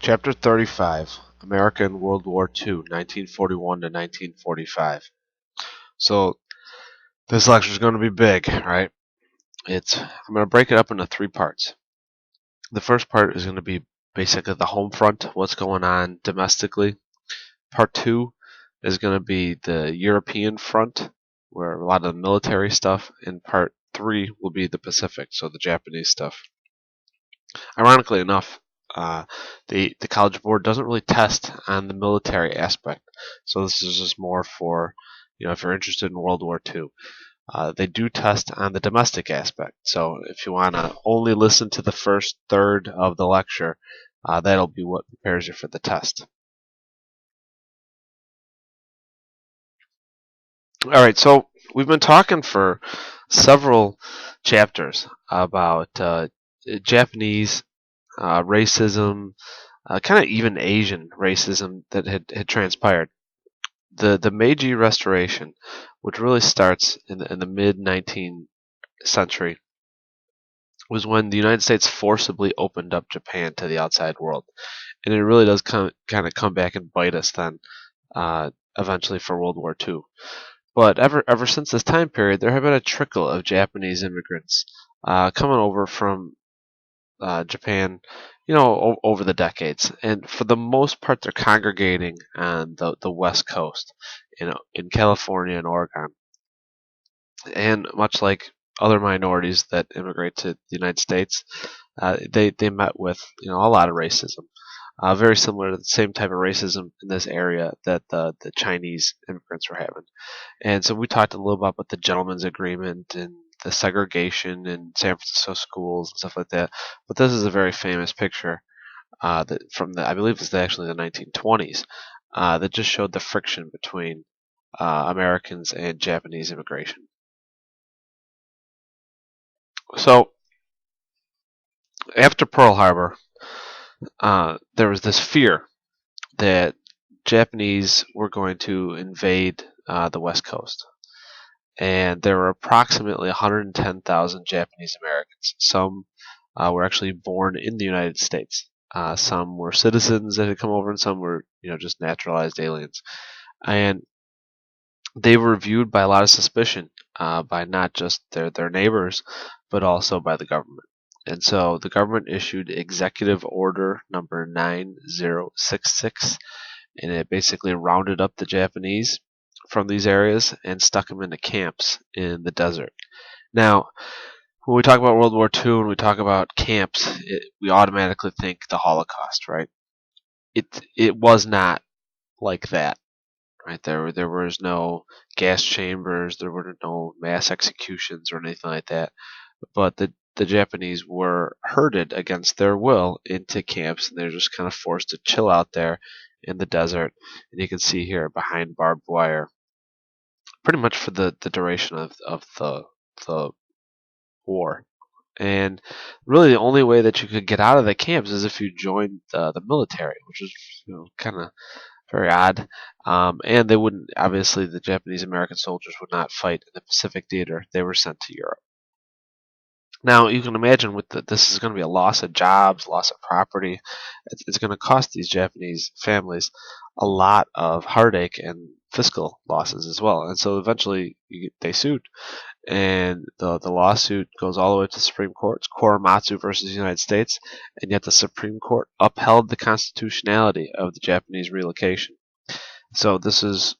Chapter 35, America in World War II, 1941 to 1945. So this lecture is going to be big, right? I'm going to break it up into three parts. The first part is going to be basically the home front, what's going on domestically. Part two is going to be the European front, where a lot of the military stuff, and part three will be the Pacific, so the Japanese stuff. Ironically enough, the College Board doesn't really test on the military aspect, so this is just more for, if you're interested in World War II. They do test on the domestic aspect, so if you want to only listen to the first third of the lecture, that'll be what prepares you for the test. Alright, so we've been talking for several chapters about Japanese racism, kind of even Asian racism that had transpired. The Meiji Restoration, which really starts in the mid-19th century, was when the United States forcibly opened up Japan to the outside world, and it really does kind of come back and bite us then, eventually for World War II. But ever since this time period, there have been a trickle of Japanese immigrants coming over from Japan, over the decades, and for the most part, they're congregating on the West Coast, in California and Oregon, and much like other minorities that immigrate to the United States, they met with a lot of racism, very similar to the same type of racism in this area that the Chinese immigrants were having. And so we talked a little bit about the gentleman's agreement and the segregation in San Francisco schools and stuff like that. But this is a very famous picture that I believe it's actually the 1920s, that just showed the friction between Americans and Japanese immigration. So after Pearl Harbor, there was this fear that Japanese were going to invade the West Coast. And there were approximately 110,000 Japanese Americans. Some were actually born in the United States. Some were citizens that had come over, and some were, just naturalized aliens. And they were viewed by a lot of suspicion by not just their neighbors, but also by the government. And so the government issued Executive Order number 9066, and it basically rounded up the Japanese from these areas and stuck them into camps in the desert. Now, when we talk about World War II and we talk about camps, we automatically think the Holocaust, right? It was not like that, right? There was no gas chambers, there were no mass executions or anything like that. But the Japanese were herded against their will into camps, and they're just kind of forced to chill out there in the desert. And you can see here behind barbed wire, pretty much for the duration of the war. And really the only way that you could get out of the camps is if you joined the military, which is kind of very odd. And they wouldn't, obviously the Japanese American soldiers would not fight in the Pacific theater. They were sent to Europe. Now, you can imagine this is going to be a loss of jobs, loss of property. It's going to cost these Japanese families a lot of heartache and fiscal losses as well. And so eventually they sued. And the lawsuit goes all the way to the Supreme Court. It's Korematsu versus the United States. And yet the Supreme Court upheld the constitutionality of the Japanese relocation. So this is,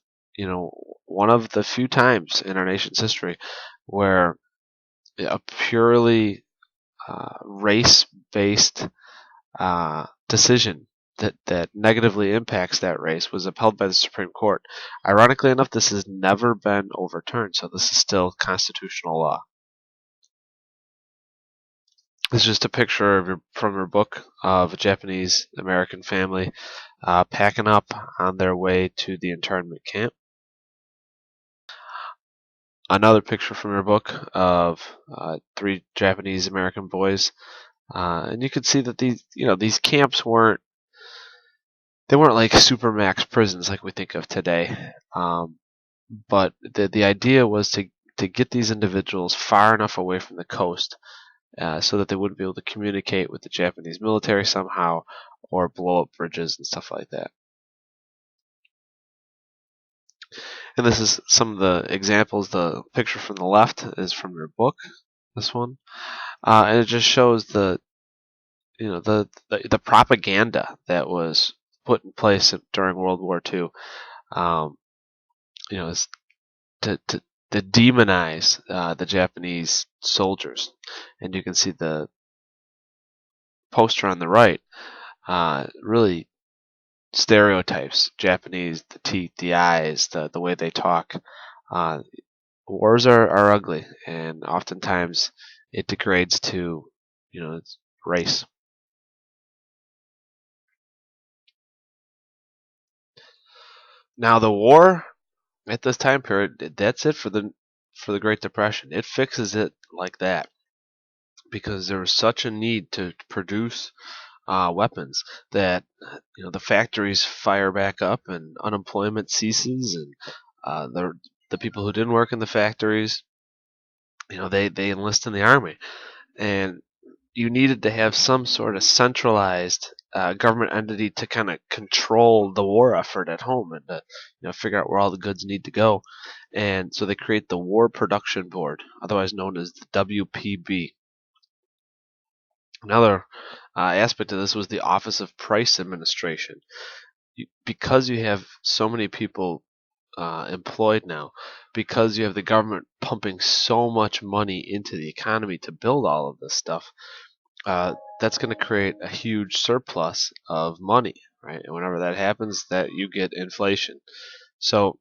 one of the few times in our nation's history where a purely race-based decision that negatively impacts that race was upheld by the Supreme Court. Ironically enough, this has never been overturned, so this is still constitutional law. This is just a picture from your book of a Japanese American family packing up on their way to the internment camp. Another picture from your book of 3 Japanese American boys, and you can see that these camps weren't like supermax prisons like we think of today, but the idea was to get these individuals far enough away from the coast so that they wouldn't be able to communicate with the Japanese military somehow, or blow up bridges and stuff like that. And this is some of the examples. The picture from the left is from your book, this one, and it just shows the propaganda that was put in place during World War II. Is to demonize the Japanese soldiers, and you can see the poster on the right really stereotypes Japanese, the teeth, the eyes, the way they talk. Wars are ugly, and oftentimes it degrades to race. Now the war at this time period, that's it for the Great Depression. It fixes it like that because there was such a need to produce weapons that the factories fire back up and unemployment ceases, and the people who didn't work in the factories, they enlist in the army, and you needed to have some sort of centralized government entity to kind of control the war effort at home and to figure out where all the goods need to go. And so they create the War Production Board, otherwise known as the WPB. Another aspect of this was the Office of Price Administration. Because you have so many people employed now, because you have the government pumping so much money into the economy to build all of this stuff, that's going to create a huge surplus of money, right? And whenever that happens, that you get inflation. So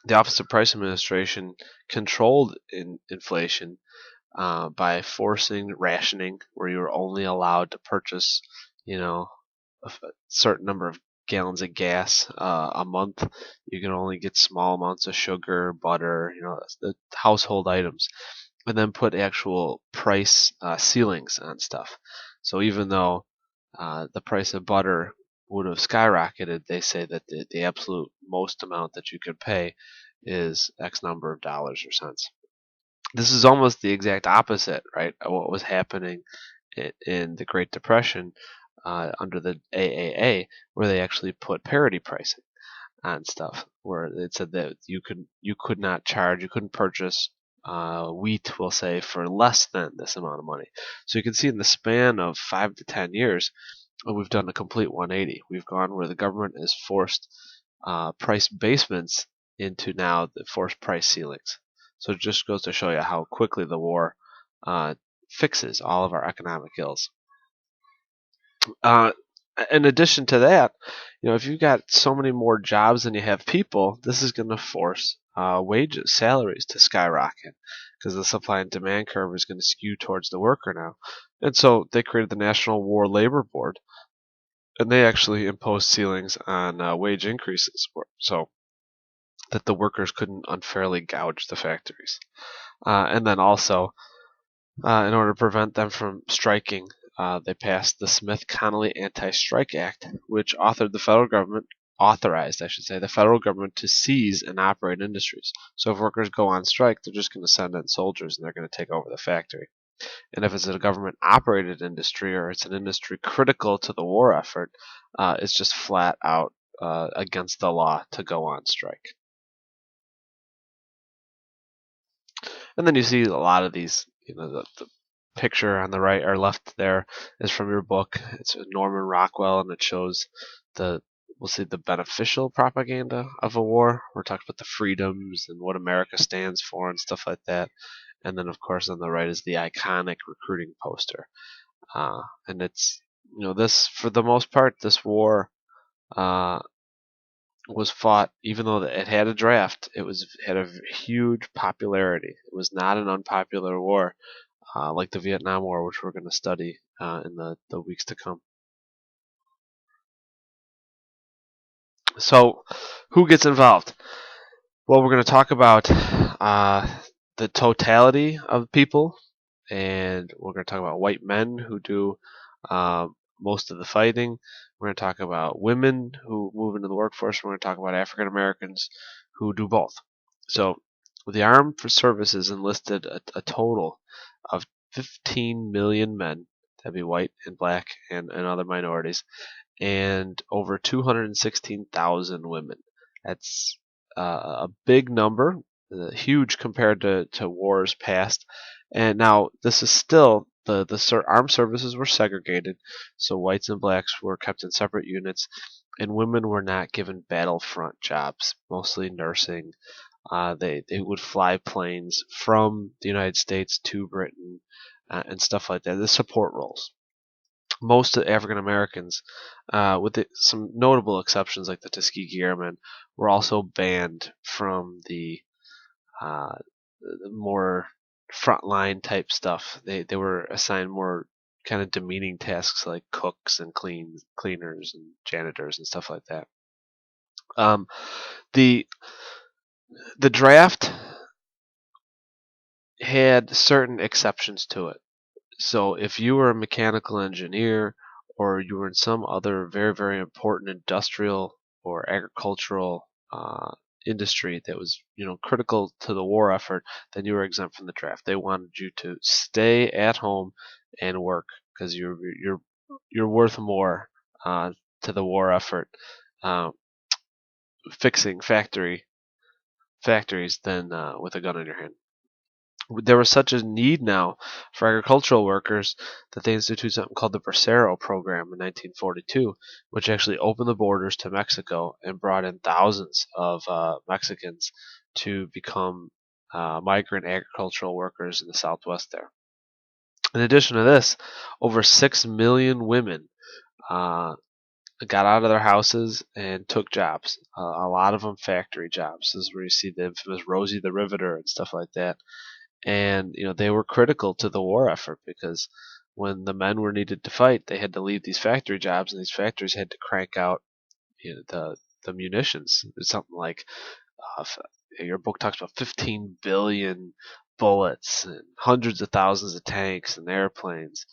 the Office of Price Administration controlled inflation by forcing rationing, where you were only allowed to purchase, a certain number of gallons of gas a month. You can only get small amounts of sugar, butter, the household items, and then put actual price ceilings on stuff. So even though the price of butter would have skyrocketed, they say that the absolute most amount that you could pay is X number of dollars or cents. This is almost the exact opposite, right, of what was happening in the Great Depression under the AAA, where they actually put parity pricing on stuff, where it said that you couldn't purchase wheat, we'll say, for less than this amount of money. So you can see in the span of 5 to 10 years, we've done a complete 180. We've gone where the government has forced price basements into now the forced price ceilings. So it just goes to show you how quickly the war fixes all of our economic ills. In addition to that, if you've got so many more jobs than you have people, this is going to force wages, salaries to skyrocket, because the supply and demand curve is going to skew towards the worker now. And so they created the National War Labor Board, and they actually imposed ceilings on wage increases, so that the workers couldn't unfairly gouge the factories. And then also, in order to prevent them from striking, they passed the Smith-Connolly Anti-Strike Act, which authorized the federal government to seize and operate industries. So if workers go on strike, they're just going to send in soldiers and they're going to take over the factory. And if it's a government-operated industry, or it's an industry critical to the war effort, it's just flat out against the law to go on strike. And then you see a lot of these, the picture on the right or left there is from your book. It's Norman Rockwell, and it shows we'll see the beneficial propaganda of a war. We're talking about the freedoms and what America stands for and stuff like that. And then, of course, on the right is the iconic recruiting poster. And it's, this, for the most part, this war was fought, even though it had a draft, had a huge popularity. It was not an unpopular war, like the Vietnam War, which we're going to study in the weeks to come. So, who gets involved? Well, we're going to talk about the totality of people, and we're going to talk about white men who do most of the fighting. We're going to talk about women who move into the workforce. We're going to talk about African Americans who do both. So the armed services enlisted a total of 15 million men That'd be white and black and other minorities, and over 216,000 women. That's a big number, huge compared to wars past. And now this is still the armed services were segregated, so whites and blacks were kept in separate units, and women were not given battlefront jobs, mostly nursing. They would fly planes from the United States to Britain and stuff like that. The support roles. Most African Americans, some notable exceptions like the Tuskegee Airmen, were also banned from the more frontline type stuff. They were assigned more kind of demeaning tasks like cooks and cleaners and janitors and stuff like that. The the draft had certain exceptions to it. So if you were a mechanical engineer or you were in some other very, very important industrial or agricultural industry that was, critical to the war effort, then you were exempt from the draft. They wanted you to stay at home and work because you're worth more to the war effort, uh, fixing factories than with a gun in your hand. There was such a need now for agricultural workers that they instituted something called the Bracero program in 1942, which actually opened the borders to Mexico and brought in thousands of Mexicans to become migrant agricultural workers in the Southwest there. In addition to this, over 6 million women got out of their houses and took jobs. A lot of them factory jobs. This is where you see the infamous Rosie the Riveter and stuff like that. And they were critical to the war effort because when the men were needed to fight, they had to leave these factory jobs, and these factories had to crank out the munitions. It's something like your book talks about 15 billion bullets and hundreds of thousands of tanks and airplanes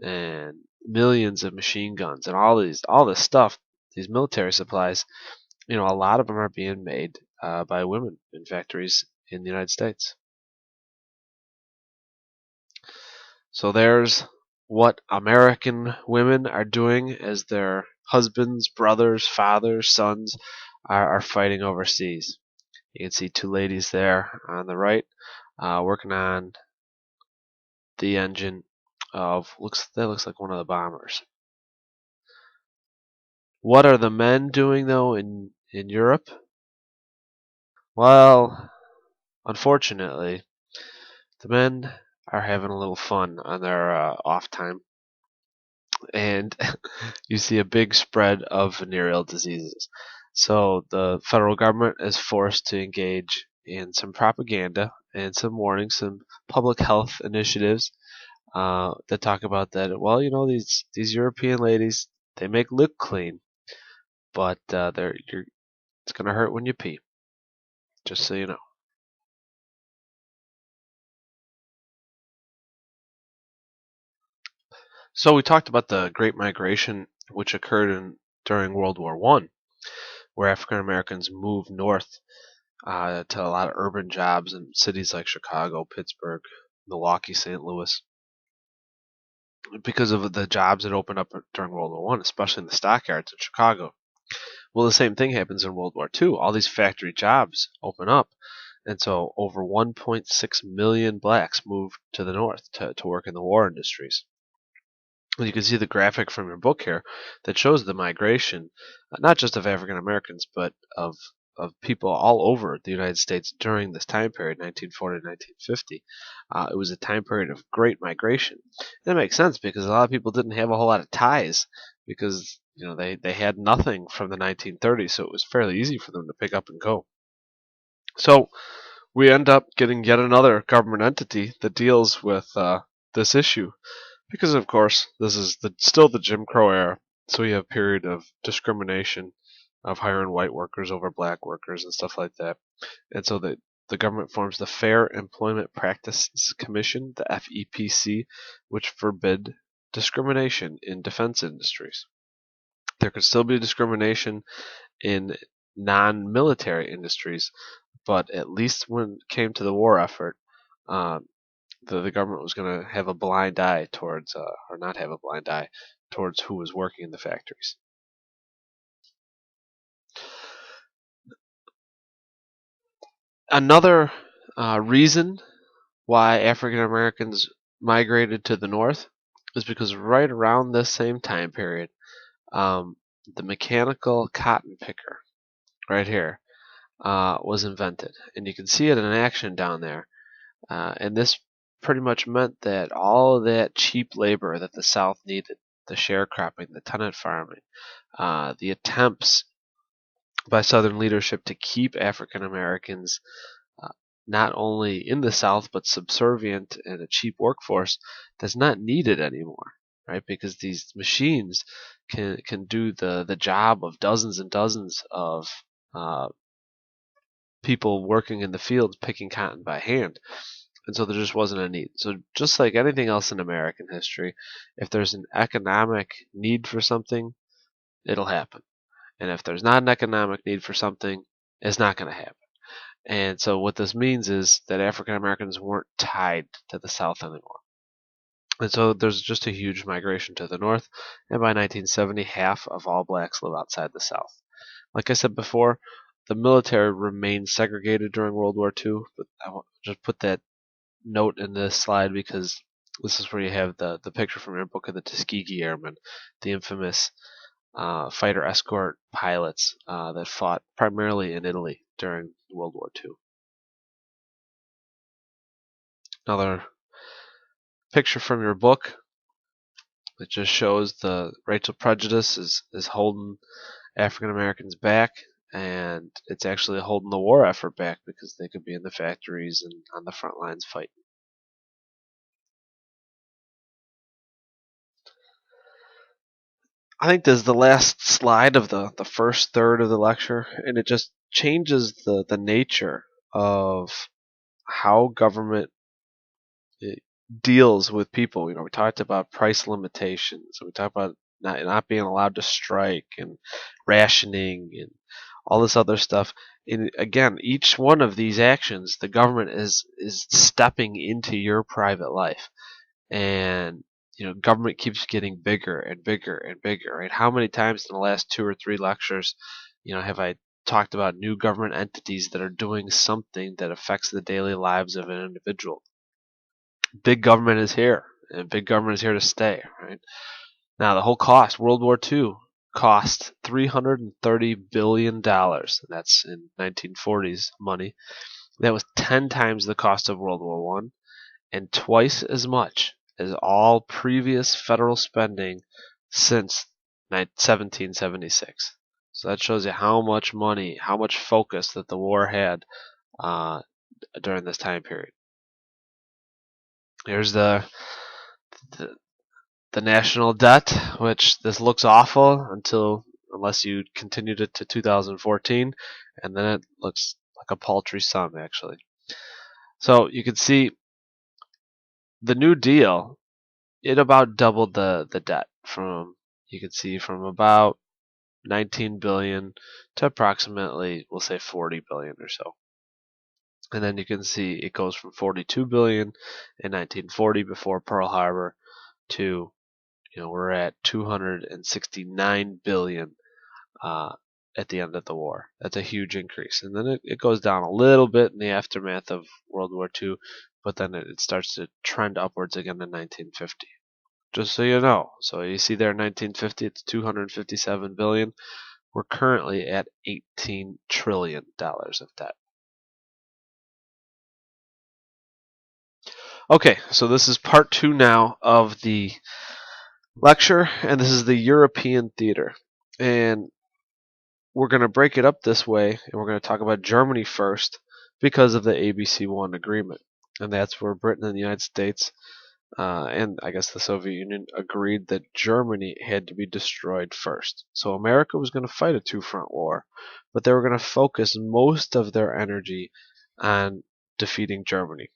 and millions of machine guns and all this stuff, these military supplies. A lot of them are being made by women in factories in the United States. So there's what American women are doing as their husbands, brothers, fathers, sons are fighting overseas. You can see two ladies there on the right working on the engine of that looks like one of the bombers. What are the men doing though in Europe? Well, unfortunately, the men are having a little fun on their off time, and you see a big spread of venereal diseases. So the federal government is forced to engage in some propaganda and some warnings, some public health initiatives that talk about that. Well, these European ladies, they make look clean, but it's gonna hurt when you pee. Just so you know. So we talked about the Great Migration, which occurred during World War One, where African Americans moved north to a lot of urban jobs in cities like Chicago, Pittsburgh, Milwaukee, St. Louis, because of the jobs that opened up during World War One, especially in the stockyards in Chicago. Well, the same thing happens in World War Two. All these factory jobs open up, and so over 1.6 million blacks moved to the north to work in the war industries. You can see the graphic from your book here that shows the migration, not just of African Americans, but of people all over the United States during this time period, 1940 to 1950. It was a time period of great migration. And it makes sense because a lot of people didn't have a whole lot of ties because they had nothing from the 1930s, so it was fairly easy for them to pick up and go. So we end up getting yet another government entity that deals with this issue. Because of course this is still the Jim Crow era, so we have a period of discrimination of hiring white workers over black workers and stuff like that. And so the government forms the Fair Employment Practices Commission, the FEPC, which forbid discrimination in defense industries. There could still be discrimination in non-military industries, but at least when it came to the war effort, the government was going to have a blind eye towards, or not have a blind eye towards who was working in the factories. Another reason why African Americans migrated to the North is because right around this same time period, the mechanical cotton picker, right here, was invented. And you can see it in action down there. And this pretty much meant that all of that cheap labor that the South needed, the sharecropping, the tenant farming, the attempts by Southern leadership to keep African Americans not only in the South but subservient and a cheap workforce, that's not needed anymore, right? Because these machines can do the job of dozens and dozens of people working in the fields picking cotton by hand. And so there just wasn't a need. So just like anything else in American history, if there's an economic need for something, it'll happen. And if there's not an economic need for something, it's not going to happen. And so what this means is that African Americans weren't tied to the South anymore. And so there's just a huge migration to the North. And by 1970, half of all blacks live outside the South. Like I said before, the military remained segregated during World War II, but I want to just put that note in this slide because this is where you have the picture from your book of the Tuskegee Airmen, the infamous fighter escort pilots that fought primarily in Italy during World War II. Another picture from your book that just shows the racial prejudice is holding African Americans back, and it's actually holding the war effort back because they could be in the factories and on the front lines fighting. I think this is the last slide of the first third of the lecture, and it just changes the nature of how government deals with people. We talked about price limitations. We talked about not being allowed to strike and rationing and all this other stuff. And again, each one of these actions, the government is stepping into your private life, and government keeps getting bigger and bigger and bigger. Right? How many times in the last 2 or 3 lectures, have I talked about new government entities that are doing something that affects the daily lives of an individual? Big government is here, and big government is here to stay. Right now, the whole cost, World War II cost $330 billion. That's in 1940s money. That was 10 times the cost of World War One, and twice as much as all previous federal spending since 1776. So that shows you how much money, how much focus that the war had during this time period. Here's the national debt, which this looks awful unless you continued it to 2014, and then it looks like a paltry sum actually. So you can see the New Deal, it about doubled the debt from about 19 billion to approximately, we'll say 40 billion or so. And then you can see it goes from 42 billion in 1940 before Pearl Harbor to we're at 269 billion at the end of the war. That's a huge increase. And then it goes down a little bit in the aftermath of World War II, but then it starts to trend upwards again in 1950. Just so you know. So you see there in 1950 it's 257 billion. We're currently at $18 trillion of debt. Okay, so this is part 2 now of the lecture, and this is the European theater. And we're going to break it up this way, and we're going to talk about Germany first because of the ABC-1 agreement. And that's where Britain and the United States and I guess the Soviet Union agreed that Germany had to be destroyed first. So America was going to fight a 2-front war, but they were going to focus most of their energy on defeating Germany.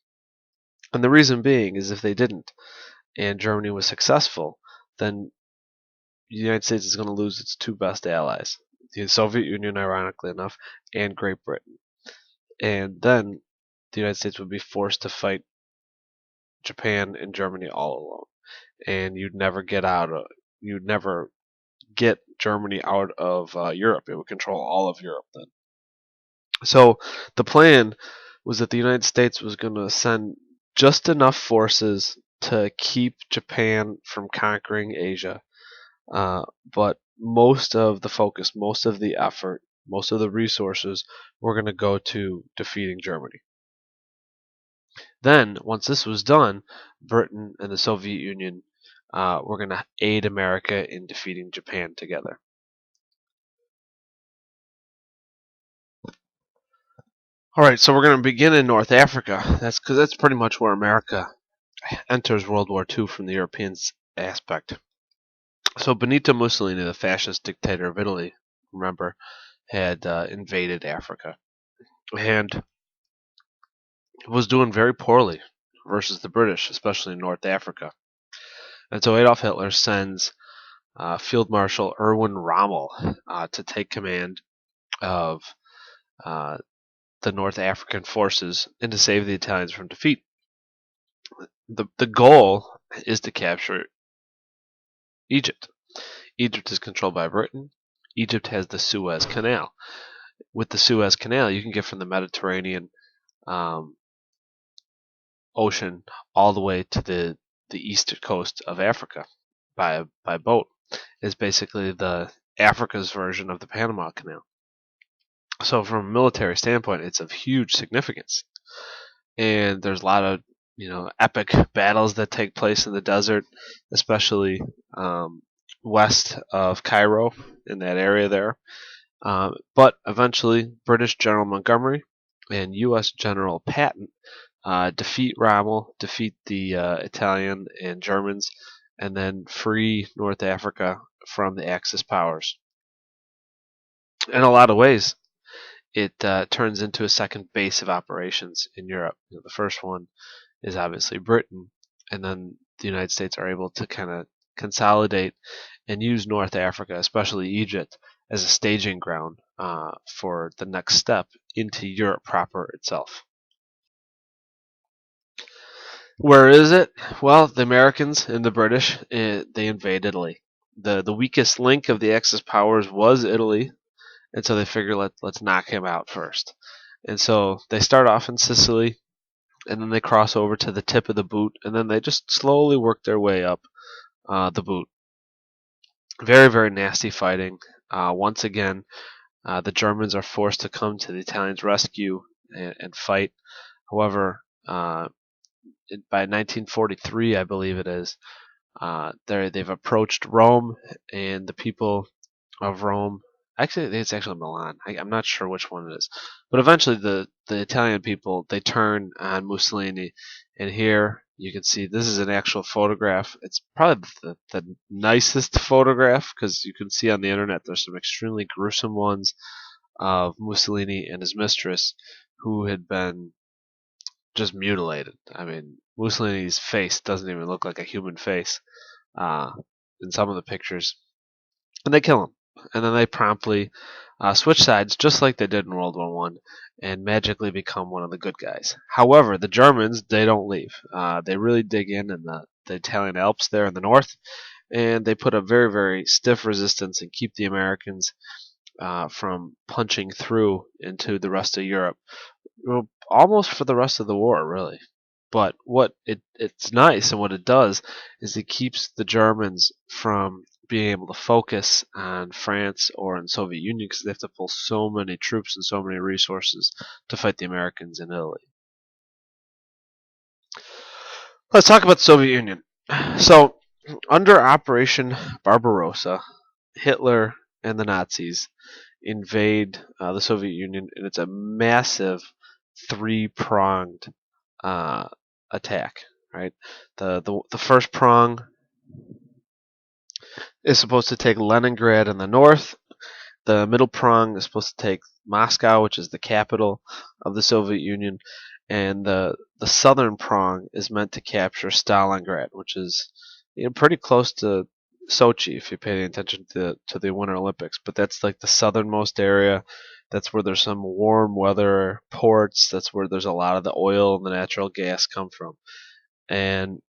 And the reason being is if they didn't, and Germany was successful, then the United States is going to lose its 2 best allies, the Soviet Union, ironically enough, and Great Britain. And then the United States would be forced to fight Japan and Germany all alone, and you'd never get Germany out of Europe. It would control all of Europe then. So the plan was that the United States was going to send just enough forces to keep Japan from conquering Asia, but most of the focus, most of the effort, most of the resources were going to go to defeating Germany. Then, once this was done, Britain and the Soviet Union were going to aid America in defeating Japan together. All right, so we're going to begin in North Africa. That's because that's pretty much where America enters World War II from the Europeans' aspect. So Benito Mussolini, the fascist dictator of Italy, remember, had invaded Africa and was doing very poorly versus the British, especially in North Africa. And so Adolf Hitler sends Field Marshal Erwin Rommel to take command of the North African forces and to save the Italians from defeat. The goal is to capture Egypt. Egypt is controlled by Britain. Egypt has the Suez Canal. With the Suez Canal, you can get from the Mediterranean Ocean all the way to the east coast of Africa by boat. It's basically the Africa's version of the Panama Canal. So from a military standpoint, it's of huge significance. And there's a lot of epic battles that take place in the desert, especially west of Cairo in that area there. But eventually, British General Montgomery and U.S. General Patton defeat Rommel, defeat the Italian and Germans, and then free North Africa from the Axis powers. In a lot of ways, it turns into a second base of operations in Europe. The first one is obviously Britain, and then the United States are able to kind of consolidate and use North Africa, especially Egypt, as a staging ground for the next step into Europe proper itself. Where is it? Well, the Americans and the British, they invade Italy. The weakest link of the Axis powers was Italy, and so they figure let's knock him out first. And so they start off in Sicily, and then they cross over to the tip of the boot, and then they just slowly work their way up the boot. Very, very nasty fighting. Once again, the Germans are forced to come to the Italians' rescue and fight. However, by 1943, I believe it is, they've approached Rome, and the people of Rome. Actually, it's actually Milan. I'm not sure which one it is, but eventually the Italian people, they turn on Mussolini, and here you can see this is an actual photograph. It's probably the nicest photograph because you can see on the internet there's some extremely gruesome ones of Mussolini and his mistress who had been just mutilated. I mean, Mussolini's face doesn't even look like a human face in some of the pictures, and they kill him. And then they promptly switch sides, just like they did in World War I, and magically become one of the good guys. However, the Germans, they don't leave. They really dig in the Italian Alps there in the north, and they put a very, very stiff resistance and keep the Americans from punching through into the rest of Europe, almost for the rest of the war, really. But what it's nice, and what it does is it keeps the Germans from being able to focus on France or in Soviet Union because they have to pull so many troops and so many resources to fight the Americans in Italy. Let's talk about the Soviet Union. So, under Operation Barbarossa, Hitler and the Nazis invade the Soviet Union, and it's a massive three-pronged attack. Right, the first prong is supposed to take Leningrad in the north. The middle prong is supposed to take Moscow, which is the capital of the Soviet Union, and the southern prong is meant to capture Stalingrad, which is pretty close to Sochi if you pay attention to the Winter Olympics. But that's like the southernmost area. That's where there's some warm weather ports. That's where there's a lot of the oil and the natural gas come from. And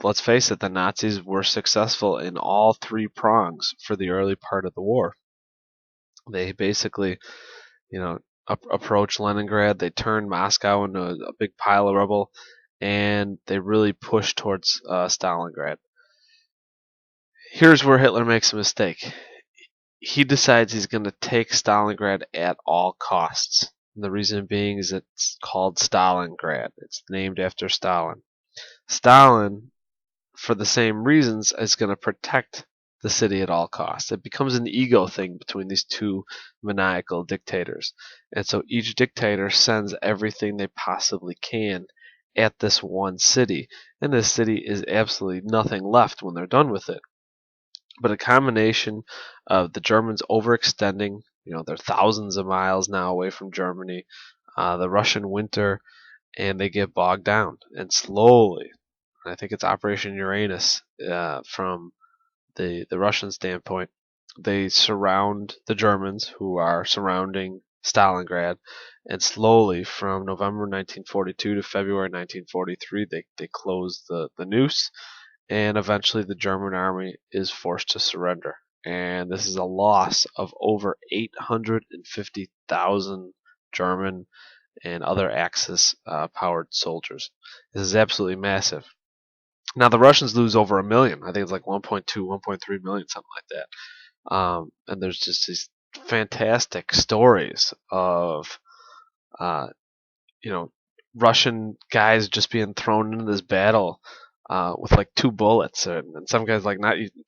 let's face it, the Nazis were successful in all three prongs for the early part of the war. They basically, approached Leningrad. They turned Moscow into a big pile of rubble, and they really pushed towards Stalingrad. Here's where Hitler makes a mistake. He decides he's going to take Stalingrad at all costs. And the reason being is it's called Stalingrad. It's named after Stalin. Stalin, for the same reasons, is going to protect the city at all costs. It becomes an ego thing between these two maniacal dictators. And so each dictator sends everything they possibly can at this one city. And this city is absolutely nothing left when they're done with it. But a combination of the Germans overextending, they're thousands of miles now away from Germany, the Russian winter, and they get bogged down. And slowly, I think it's Operation Uranus from the Russian standpoint, they surround the Germans who are surrounding Stalingrad, and slowly from November 1942 to February 1943, they close the noose, and eventually the German army is forced to surrender. And this is a loss of over 850,000 German and other Axis-powered soldiers. This is absolutely massive. Now the Russians lose over 1 million. I think it's like 1.2, 1.3 million, something like that. And there's just these fantastic stories of, Russian guys just being thrown into this battle with like 2 bullets, and some guys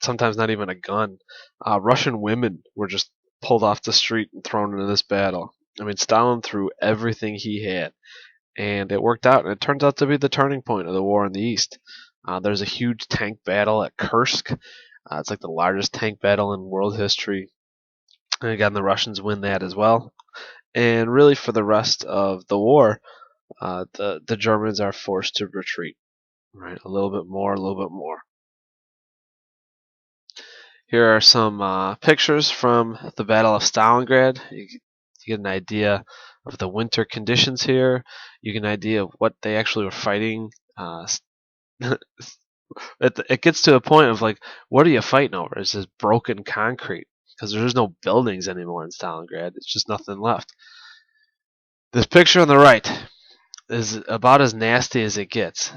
sometimes not even a gun. Russian women were just pulled off the street and thrown into this battle. I mean, Stalin threw everything he had, and it worked out. And it turns out to be the turning point of the war in the East. There's a huge tank battle at Kursk. It's like the largest tank battle in world history. And again, the Russians win that as well. And really, for the rest of the war, the Germans are forced to retreat. Right, a little bit more, a little bit more. Here are some pictures from the Battle of Stalingrad. You get an idea of the winter conditions here. You get an idea of what they actually were fighting. It gets to a point of like, what are you fighting over? It's just broken concrete because there's no buildings anymore in Stalingrad. It's just nothing left. This picture on the right is about as nasty as it gets.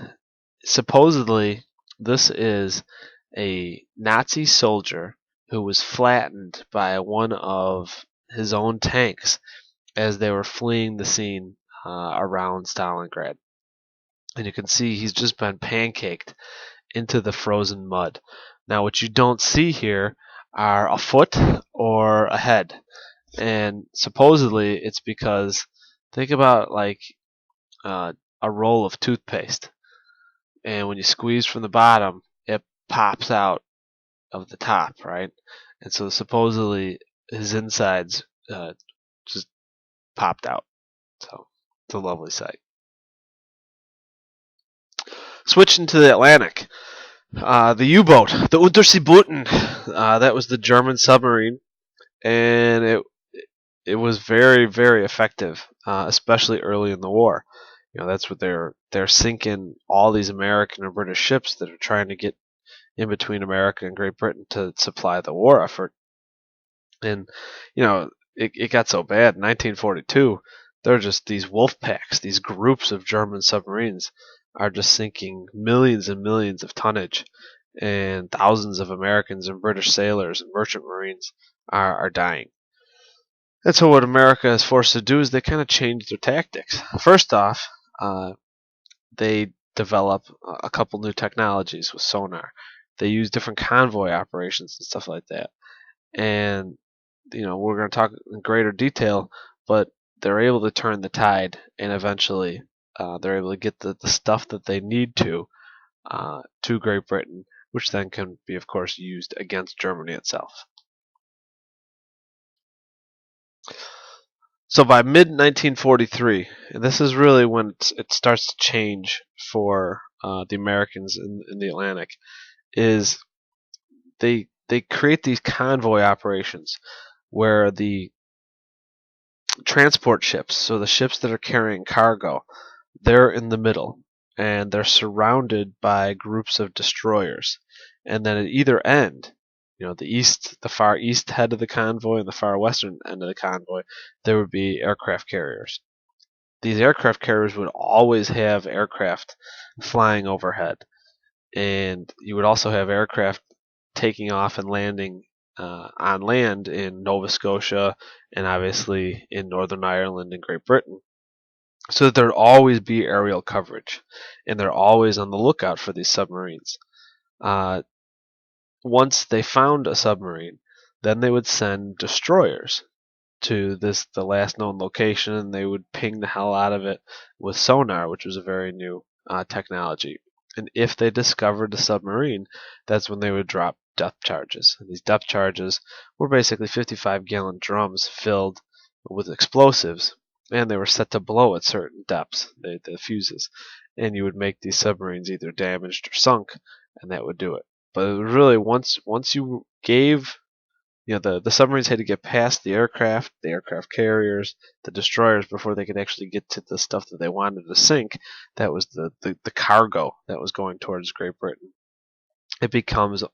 Supposedly, this is a Nazi soldier who was flattened by one of his own tanks as they were fleeing the scene around Stalingrad. And you can see he's just been pancaked into the frozen mud. Now, what you don't see here are a foot or a head. And supposedly it's because, think about like a roll of toothpaste. And when you squeeze from the bottom, it pops out of the top, right? And so supposedly his insides just popped out. So it's a lovely sight. Switching to the Atlantic, the U-boat, the Unterseebooten, that was the German submarine, and it was very, very effective, especially early in the war. That's what they're sinking all these American and British ships that are trying to get in between America and Great Britain to supply the war effort. And it got so bad in 1942. There are just these wolf packs, these groups of German submarines are just sinking millions and millions of tonnage, and thousands of Americans and British sailors and merchant marines are dying. And so what America is forced to do is they kind of change their tactics. First off, they develop a couple new technologies with sonar. They use different convoy operations and stuff like that. And we're going to talk in greater detail, but they're able to turn the tide, and eventually they're able to get the stuff that they need to Great Britain, which then can be, of course, used against Germany itself. So by mid-1943, and this is really when it starts to change for the Americans in the Atlantic, is they create these convoy operations where the transport ships, so the ships that are carrying cargo, they're in the middle. and they're surrounded by groups of destroyers. And then at either end, the far east head of the convoy and the far western end of the convoy, there would be aircraft carriers. These aircraft carriers would always have aircraft flying overhead, and you would also have aircraft taking off and landing on land in Nova Scotia and obviously in Northern Ireland and Great Britain. So that there'd always be aerial coverage, and they're always on the lookout for these submarines. Once they found a submarine, then they would send destroyers to the last known location, and they would ping the hell out of it with sonar, which was a very new technology. And if they discovered a submarine, that's when they would drop depth charges. And these depth charges were basically 55-gallon drums filled with explosives, and they were set to blow at certain depths, the fuses. And you would make these submarines either damaged or sunk, and that would do it. But it was really once you gave the submarines had to get past the aircraft carriers, the destroyers before they could actually get to the stuff that they wanted to sink. That was the cargo that was going towards Great Britain. It becomes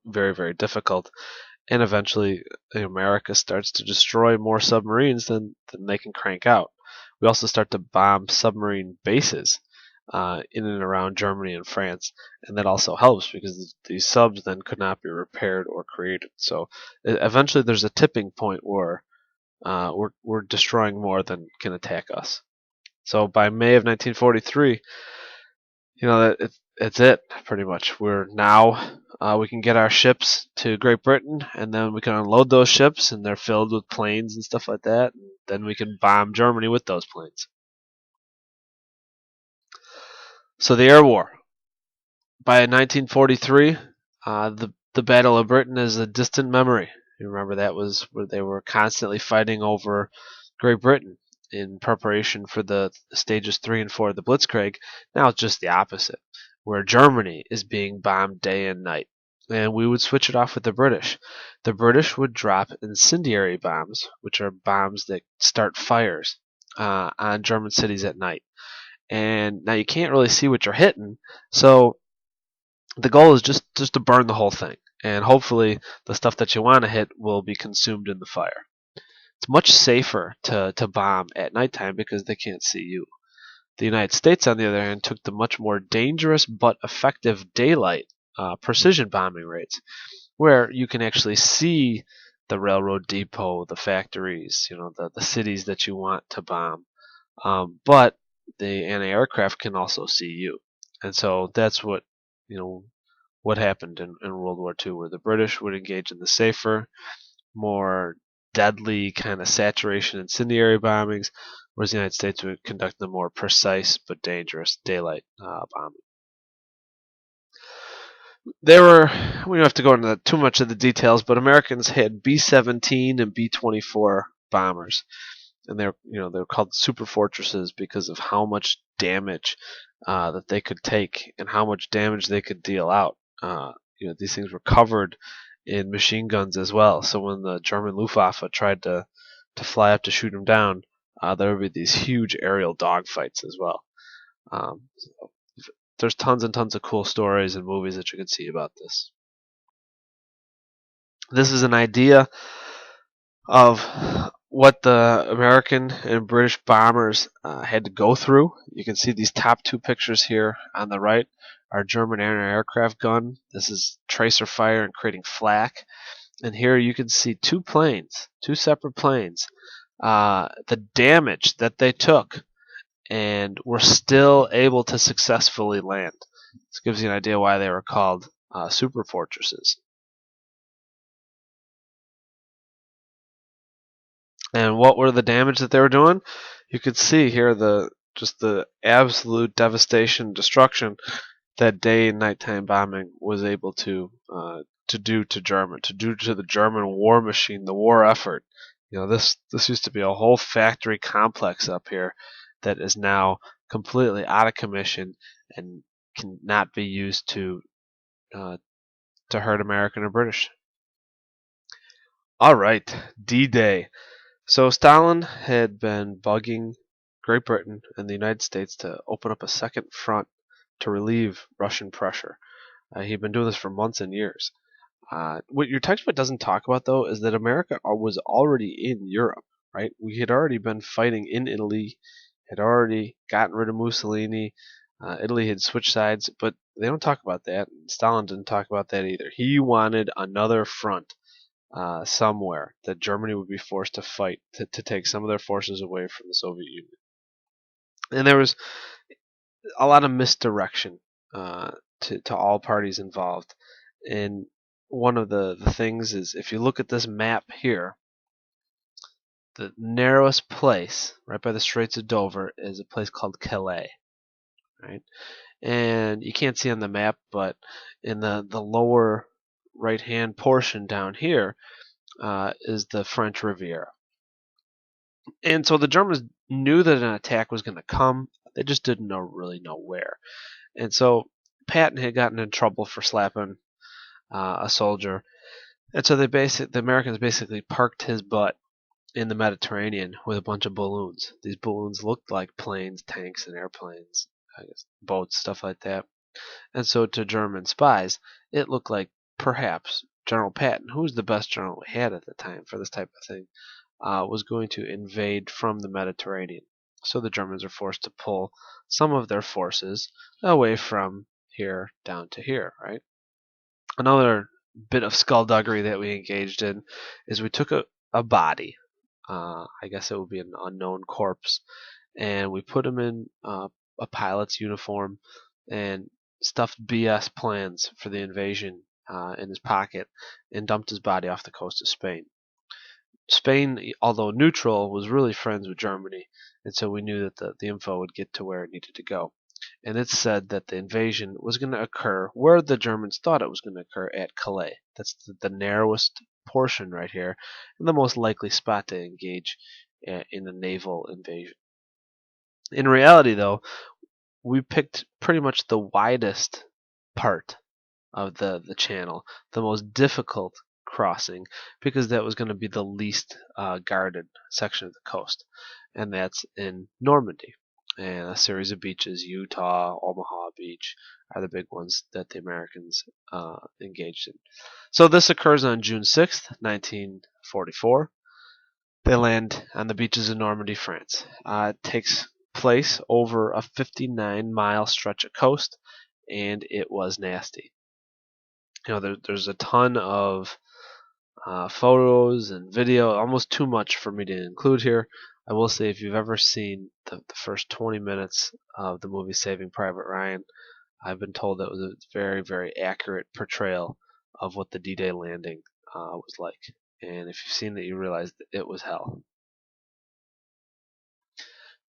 very, very difficult, and eventually America starts to destroy more submarines than they can crank out. We also start to bomb submarine bases in and around Germany and France, and that also helps because these subs then could not be repaired or created. So eventually, there's a tipping point where we're destroying more than can attack us. So by May of 1943, it's it pretty much. We're now we can get our ships to Great Britain, and then we can unload those ships, and they're filled with planes and stuff like that. And then we can bomb Germany with those planes. So the air war. By 1943, the Battle of Britain is a distant memory. You remember that was where they were constantly fighting over Great Britain in preparation for the stages 3 and 4 of the Blitzkrieg. Now it's just the opposite, where Germany is being bombed day and night. And we would switch it off with the British. The British would drop incendiary bombs, which are bombs that start fires on German cities at night. And now you can't really see what you're hitting, so the goal is just to burn the whole thing, and hopefully the stuff that you want to hit will be consumed in the fire. It's much safer to bomb at nighttime because they can't see you. The United States, on the other hand, took the much more dangerous but effective daylight precision bombing rates, where you can actually see the railroad depot, the factories, the cities that you want to bomb. But the anti-aircraft can also see you, and so that's what happened in World War II, where the British would engage in the safer, more deadly kind of saturation incendiary bombings, whereas the United States would conduct the more precise but dangerous daylight bombing. We don't have to go into too much of the details, but Americans had B-17 and B-24 bombers, and they're called super fortresses because of how much damage that they could take and how much damage they could deal out. These things were covered in machine guns as well. So when the German Luftwaffe tried to fly up to shoot them down, there would be these huge aerial dogfights as well. So there's tons and tons of cool stories and movies that you can see about this. This is an idea of what the American and British bombers had to go through. You can see these top two pictures here on the right are German anti-aircraft gun. This is tracer fire and creating flak. And here you can see two separate planes, the damage that they took, and were still able to successfully land. This gives you an idea why they were called super fortresses. And what were the damage that they were doing? You could see here the absolute devastation and destruction that day and nighttime bombing was able to do to the German war machine, the war effort. This used to be a whole factory complex up here that is now completely out of commission and cannot be used to hurt American or British. All right, D-Day. So Stalin had been bugging Great Britain and the United States to open up a second front to relieve Russian pressure. He'd been doing this for months and years. What your textbook doesn't talk about, though, is that America was already in Europe, right? We had already been fighting in Italy, had already gotten rid of Mussolini. Italy had switched sides, but they don't talk about that. Stalin didn't talk about that either. He wanted another front somewhere that Germany would be forced to fight to take some of their forces away from the Soviet Union. And there was a lot of misdirection to all parties involved. And one of the things is, if you look at this map here, the narrowest place right by the Straits of Dover is a place called Calais, right? And you can't see on the map, but in the lower right-hand portion down here is the French Riviera. And so the Germans knew that an attack was going to come. They just didn't really know where. And so Patton had gotten in trouble for slapping a soldier. And so the Americans basically parked his butt in the Mediterranean with a bunch of balloons. These balloons looked like planes, tanks, and airplanes, I guess, boats, stuff like that. And so to German spies, it looked like perhaps General Patton, who was the best general we had at the time for this type of thing, was going to invade from the Mediterranean. So the Germans are forced to pull some of their forces away from here down to here, right? Another bit of skullduggery that we engaged in is we took a body, I guess it would be an unknown corpse, and we put him in a pilot's uniform and stuffed BS plans for the invasion in his pocket and dumped his body off the coast of Spain. Spain, although neutral, was really friends with Germany, and so we knew that the info would get to where it needed to go. And it said that the invasion was going to occur where the Germans thought it was going to occur, at Calais. That's the narrowest portion right here, and the most likely spot to engage in a naval invasion. In reality, though, we picked pretty much the widest part of the channel, the most difficult crossing, because that was going to be the least guarded section of the coast, and that's in Normandy. And a series of beaches, Utah, Omaha Beach, are the big ones that the Americans engaged in. So this occurs on June 6th, 1944. They land on the beaches of Normandy, France. It takes place over a 59-mile stretch of coast, and it was nasty. There's a ton of photos and video, almost too much for me to include here. I will say, if you've ever seen the first 20 minutes of the movie Saving Private Ryan, I've been told that was a very, very accurate portrayal of what the D-Day landing was like. And if you've seen it, you realize that it was hell.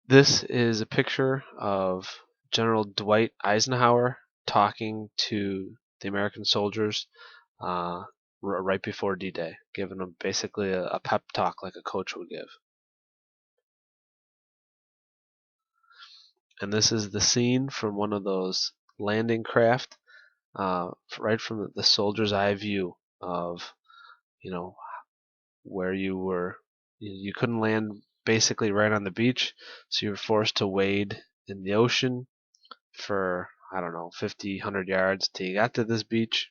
This is a picture of General Dwight Eisenhower talking to the American soldiers right before D-Day, giving them basically a pep talk like a coach would give. And this is the scene from one of those landing craft, right from the soldier's eye view of, where you were. You couldn't land basically right on the beach, so you were forced to wade in the ocean for, 50, 100 yards till you got to this beach.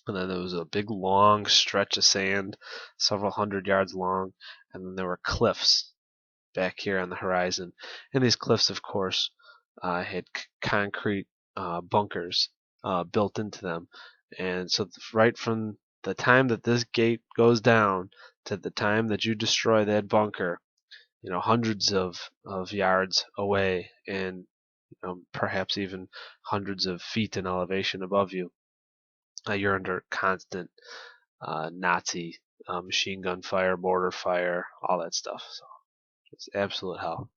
And then there was a big long stretch of sand, several hundred yards long, and then there were cliffs back here on the horizon. And these cliffs, of course, had concrete bunkers built into them. And so right from the time that this gate goes down to the time that you destroy that bunker, hundreds of yards away, and perhaps even hundreds of feet in elevation above you, you're under constant Nazi machine gun fire, mortar fire, all that stuff. So it's absolute hell.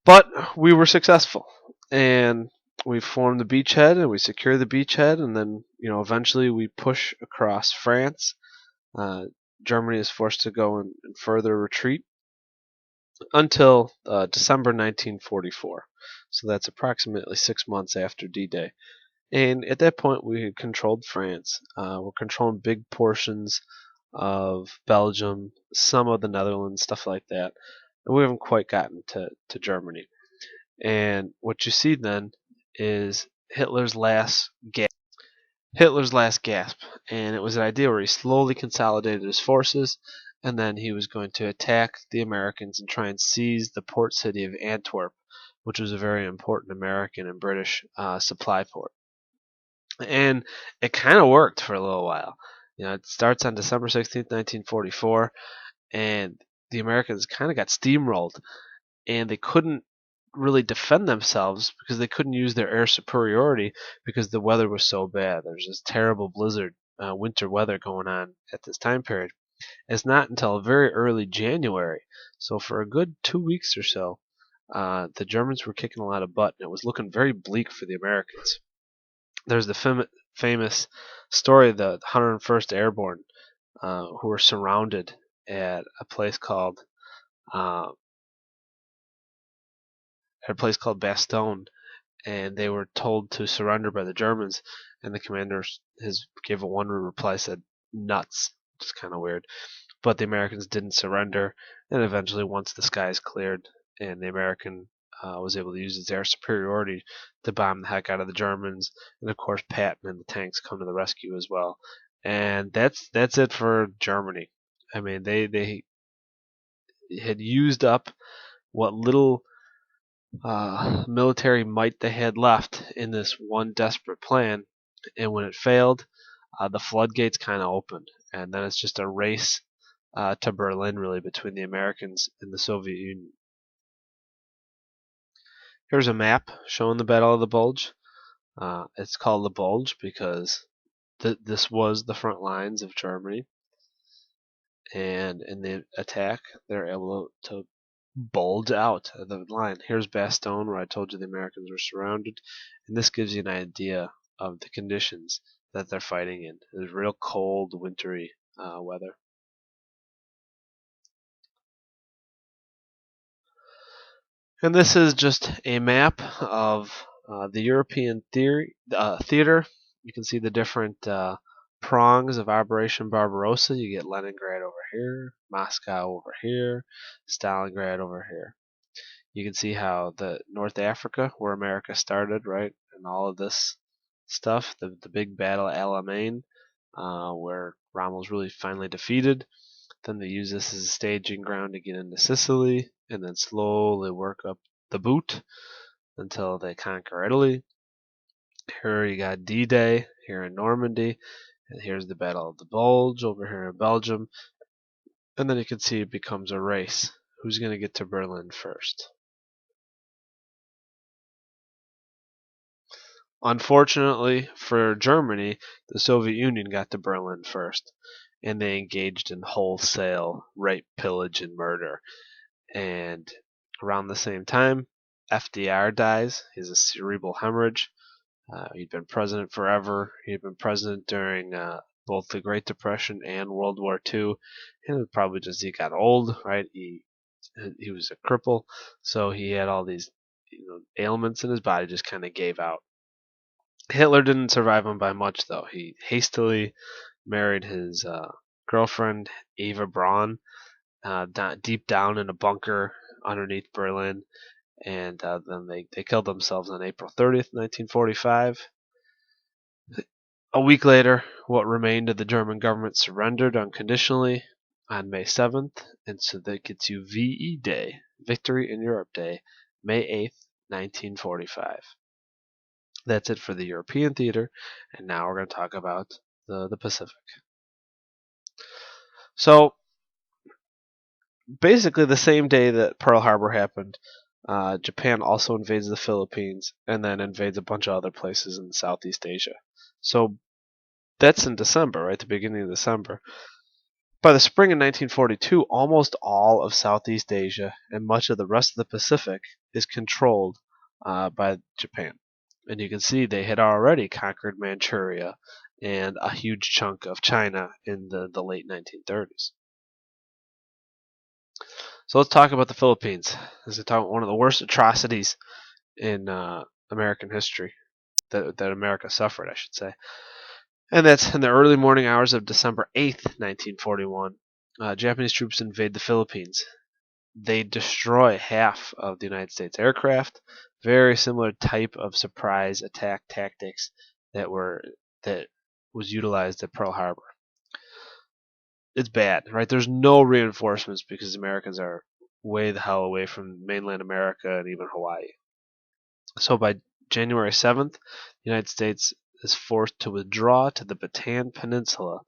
But we were successful, and we formed the beachhead, and we secured the beachhead, and then eventually we push across France. Germany is forced to go in further retreat until December 1944. So that's approximately 6 months after D-Day. And at that point, we had controlled France. We're controlling big portions of Belgium, some of the Netherlands, stuff like that. And we haven't quite gotten to Germany. And what you see then is Hitler's last gasp, and it was an idea where he slowly consolidated his forces, and then he was going to attack the Americans and try and seize the port city of Antwerp, which was a very important American and British supply port. And it kind of worked for a little while. It starts on December 16th, 1944, and the Americans kind of got steamrolled, and they couldn't really defend themselves because they couldn't use their air superiority because the weather was so bad. There's this terrible blizzard, winter weather going on at this time period. It's not until very early January, so for a good 2 weeks or so, the Germans were kicking a lot of butt, and it was looking very bleak for the Americans. There's the famous story of the 101st Airborne, who were surrounded at a place called uh, Bastogne, and they were told to surrender by the Germans. And the commander gave a one-word reply, said "nuts," which is kind of weird. But the Americans didn't surrender, and eventually, once the skies cleared, and the American was able to use his air superiority to bomb the heck out of the Germans, and of course Patton and the tanks come to the rescue as well. And that's it for Germany. I mean, they had used up what little military might they had left in this one desperate plan, and when it failed, the floodgates kind of opened, and then it's just a race to Berlin, really, between the Americans and the Soviet Union. Here's a map showing the Battle of the Bulge. It's called the Bulge because this was the front lines of Germany, and in the attack, they're able to bulge out of the line. Here's Bastogne, where I told you the Americans were surrounded, and this gives you an idea of the conditions that they're fighting in. It's real cold, wintry weather. And this is just a map of the European theater. You can see the different prongs of Operation Barbarossa. You get Leningrad over here, Moscow over here, Stalingrad over here. You can see how the North Africa, where America started, right, and all of this stuff, the big battle at Alamein, where Rommel's really finally defeated. Then they use this as a staging ground to get into Sicily, and then slowly work up the boot until they conquer Italy. Here you got D-Day here in Normandy, and here's the Battle of the Bulge over here in Belgium. And then you can see it becomes a race. Who's going to get to Berlin first? Unfortunately for Germany, the Soviet Union got to Berlin first, and they engaged in wholesale rape, pillage, and murder. And around the same time, FDR dies. He has a cerebral hemorrhage. He'd been president forever. He'd been president during both the Great Depression and World War II. And it was probably just he got old, right? He was a cripple, so he had all these ailments in his body, just kind of gave out. Hitler didn't survive him by much, though. He hastily married his girlfriend, Eva Braun, deep down in a bunker underneath Berlin, and then they killed themselves on April 30th, 1945. A week later, what remained of the German government surrendered unconditionally on May 7th, and so that gets you VE Day, Victory in Europe Day, May 8th, 1945. That's it for the European theater, and now we're going to talk about the Pacific. So, basically, the same day that Pearl Harbor happened, Japan also invades the Philippines and then invades a bunch of other places in Southeast Asia. So, that's in December, right? The beginning of December. By the spring of 1942, almost all of Southeast Asia and much of the rest of the Pacific is controlled by Japan. And you can see they had already conquered Manchuria and a huge chunk of China in the late 1930s. So let's talk about the Philippines. This is one of the worst atrocities in American history that America suffered, I should say. And that's in the early morning hours of December 8th, 1941. Japanese troops invade the Philippines. they destroy half of the United States aircraft. Very similar type of surprise attack tactics that was utilized at Pearl Harbor. It's bad, right? There's no reinforcements because Americans are way the hell away from mainland America and even Hawaii. So by January 7th, the United States is forced to withdraw to the Bataan Peninsula,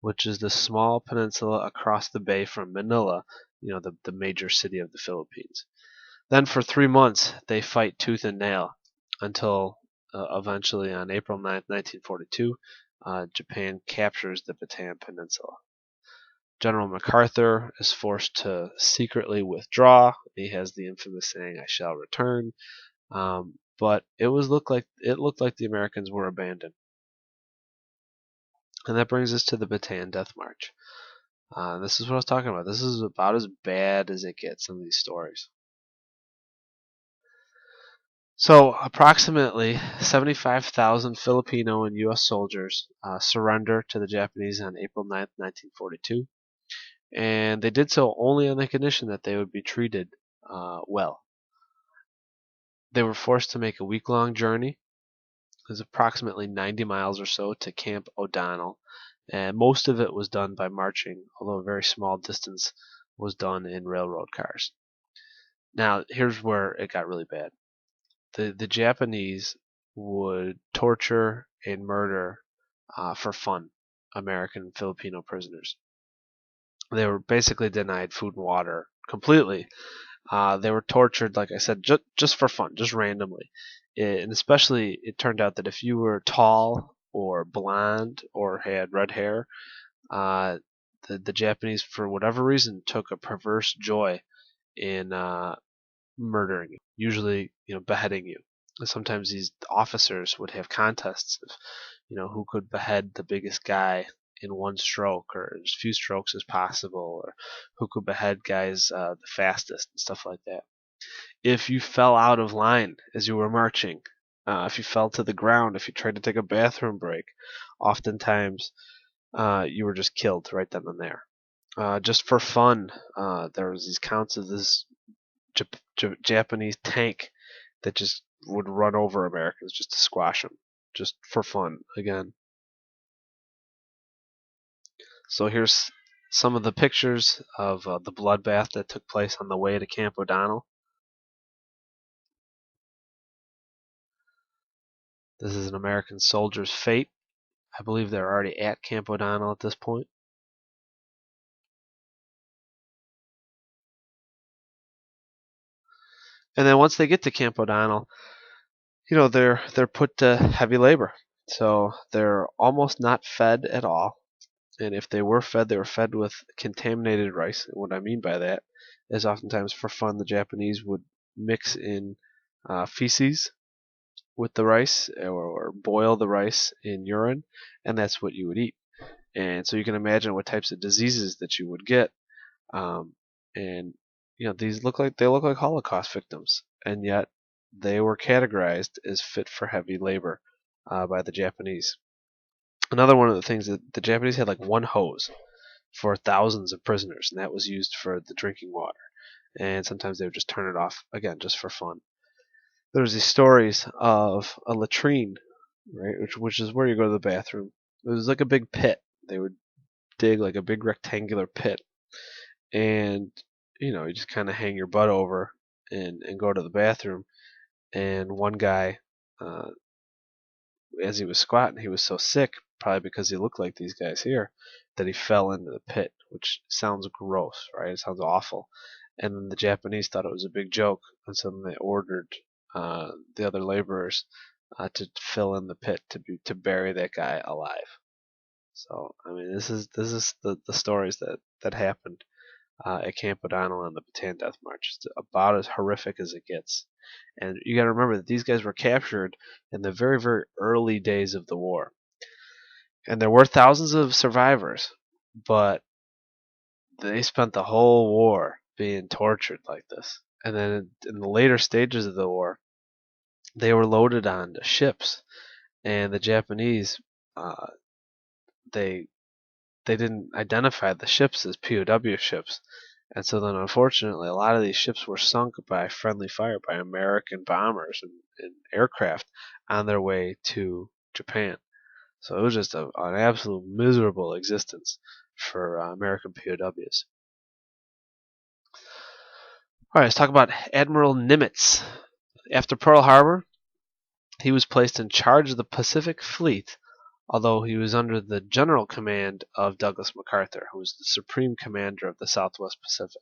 which is the small peninsula across the bay from Manila, the major city of the Philippines. Then for 3 months, they fight tooth and nail until eventually on April 9th, 1942, Japan captures the Bataan Peninsula. General MacArthur is forced to secretly withdraw. He has the infamous saying, "I shall return." But it looked like the Americans were abandoned. And that brings us to the Bataan Death March. This is what I was talking about. This is about as bad as it gets in these stories. So approximately 75,000 Filipino and U.S. soldiers surrender to the Japanese on April 9th, 1942. And they did so only on the condition that they would be treated well. They were forced to make a week-long journey. It was approximately 90 miles or so to Camp O'Donnell, and most of it was done by marching, although a very small distance was done in railroad cars. Now, here's where it got really bad. The Japanese would torture and murder for fun American Filipino prisoners. They were basically denied food and water completely. They were tortured, like I said, just for fun, just randomly. And especially, it turned out that if you were tall or blonde or had red hair, the Japanese, for whatever reason, took a perverse joy in murdering you, usually beheading you. Sometimes these officers would have contests of who could behead the biggest guy in one stroke, or as few strokes as possible, or who could behead guys the fastest and stuff like that. If you fell out of line as you were marching, if you fell to the ground, if you tried to take a bathroom break, oftentimes you were just killed right then and there. Just for fun, there was these counts of this Japanese tank that just would run over Americans just to squash them, just for fun again. So here's some of the pictures of the bloodbath that took place on the way to Camp O'Donnell. This is an American soldier's fate. I believe they're already at Camp O'Donnell at this point. And then once they get to Camp O'Donnell, they're put to heavy labor. So they're almost not fed at all. And if they were fed with contaminated rice. And what I mean by that is oftentimes for fun, the Japanese would mix in feces with the rice, or boil the rice in urine, and that's what you would eat. And so you can imagine what types of diseases that you would get. And these look like Holocaust victims, and yet they were categorized as fit for heavy labor by the Japanese. Another one of the things that the Japanese had, like, one hose for thousands of prisoners, and that was used for the drinking water. And sometimes they would just turn it off again just for fun. There's these stories of a latrine, right, which is where you go to the bathroom. It was like a big pit. They would dig like a big rectangular pit, and you just kind of hang your butt over and go to the bathroom. And one guy, as he was squatting, he was so sick, probably because he looked like these guys here, that he fell into the pit, which sounds gross, right? It sounds awful. And then the Japanese thought it was a big joke, and so then they ordered the other laborers to fill in the pit to bury that guy alive. So I mean, this is the stories that happened at Camp O'Donnell on the Bataan Death March. It's about as horrific as it gets. And you got to remember that these guys were captured in the very, very early days of the war. And there were thousands of survivors, but they spent the whole war being tortured like this. And then in the later stages of the war, they were loaded onto ships. And the Japanese, they didn't identify the ships as POW ships. And so then, unfortunately, a lot of these ships were sunk by friendly fire, by American bombers and aircraft on their way to Japan. So it was just an absolute miserable existence for American POWs. All right, let's talk about Admiral Nimitz. After Pearl Harbor, he was placed in charge of the Pacific Fleet, although he was under the general command of Douglas MacArthur, who was the supreme commander of the Southwest Pacific.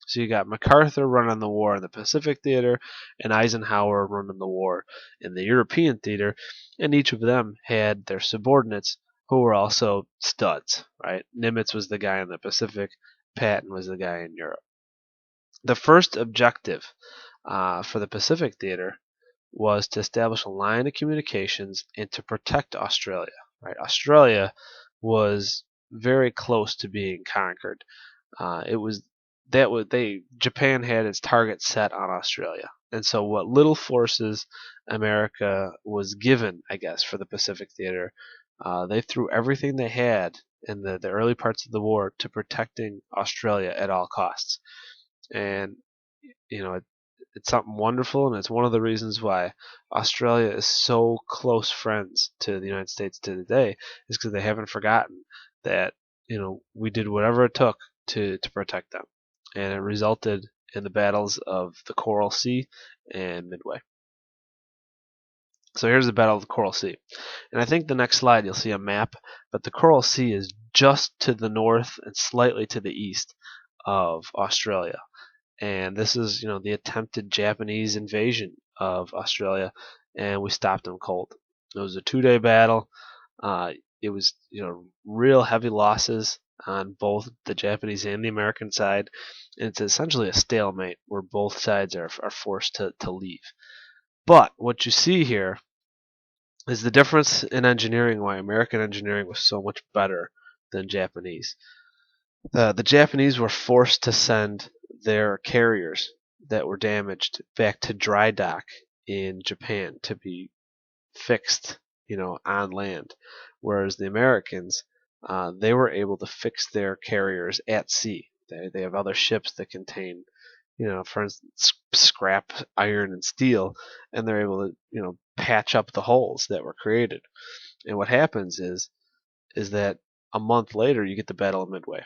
So you got MacArthur running the war in the Pacific theater, and Eisenhower running the war in the European theater, and each of them had their subordinates who were also studs, right? Nimitz was the guy in the Pacific, Patton was the guy in Europe. The first objective for the Pacific theater was to establish a line of communications and to protect Australia. Right, Australia was very close to being conquered. It was Japan had its target set on Australia, and so what little forces America was given, I guess, for the Pacific theater, they threw everything they had in the early parts of the war to protecting Australia at all costs. And you know, it's something wonderful, and it's one of the reasons why Australia is so close friends to the United States to today, is because they haven't forgotten that we did whatever it took to protect them, and it resulted in the battles of the Coral Sea and Midway. So here's the Battle of the Coral Sea, and I think the next slide you'll see a map, but the Coral Sea is just to the north and slightly to the east of Australia. And this is, the attempted Japanese invasion of Australia, and we stopped them cold. It was a 2-day battle. It was, real heavy losses on both the Japanese and the American side. And it's essentially a stalemate where both sides are forced to leave. But what you see here is the difference in engineering, why American engineering was so much better than Japanese. The Japanese were forced to send their carriers that were damaged back to dry dock in Japan to be fixed, on land, whereas the Americans, they were able to fix their carriers at sea. They have other ships that contain, for instance, scrap iron and steel, and they're able to, patch up the holes that were created. And what happens is that a month later you get the Battle of Midway.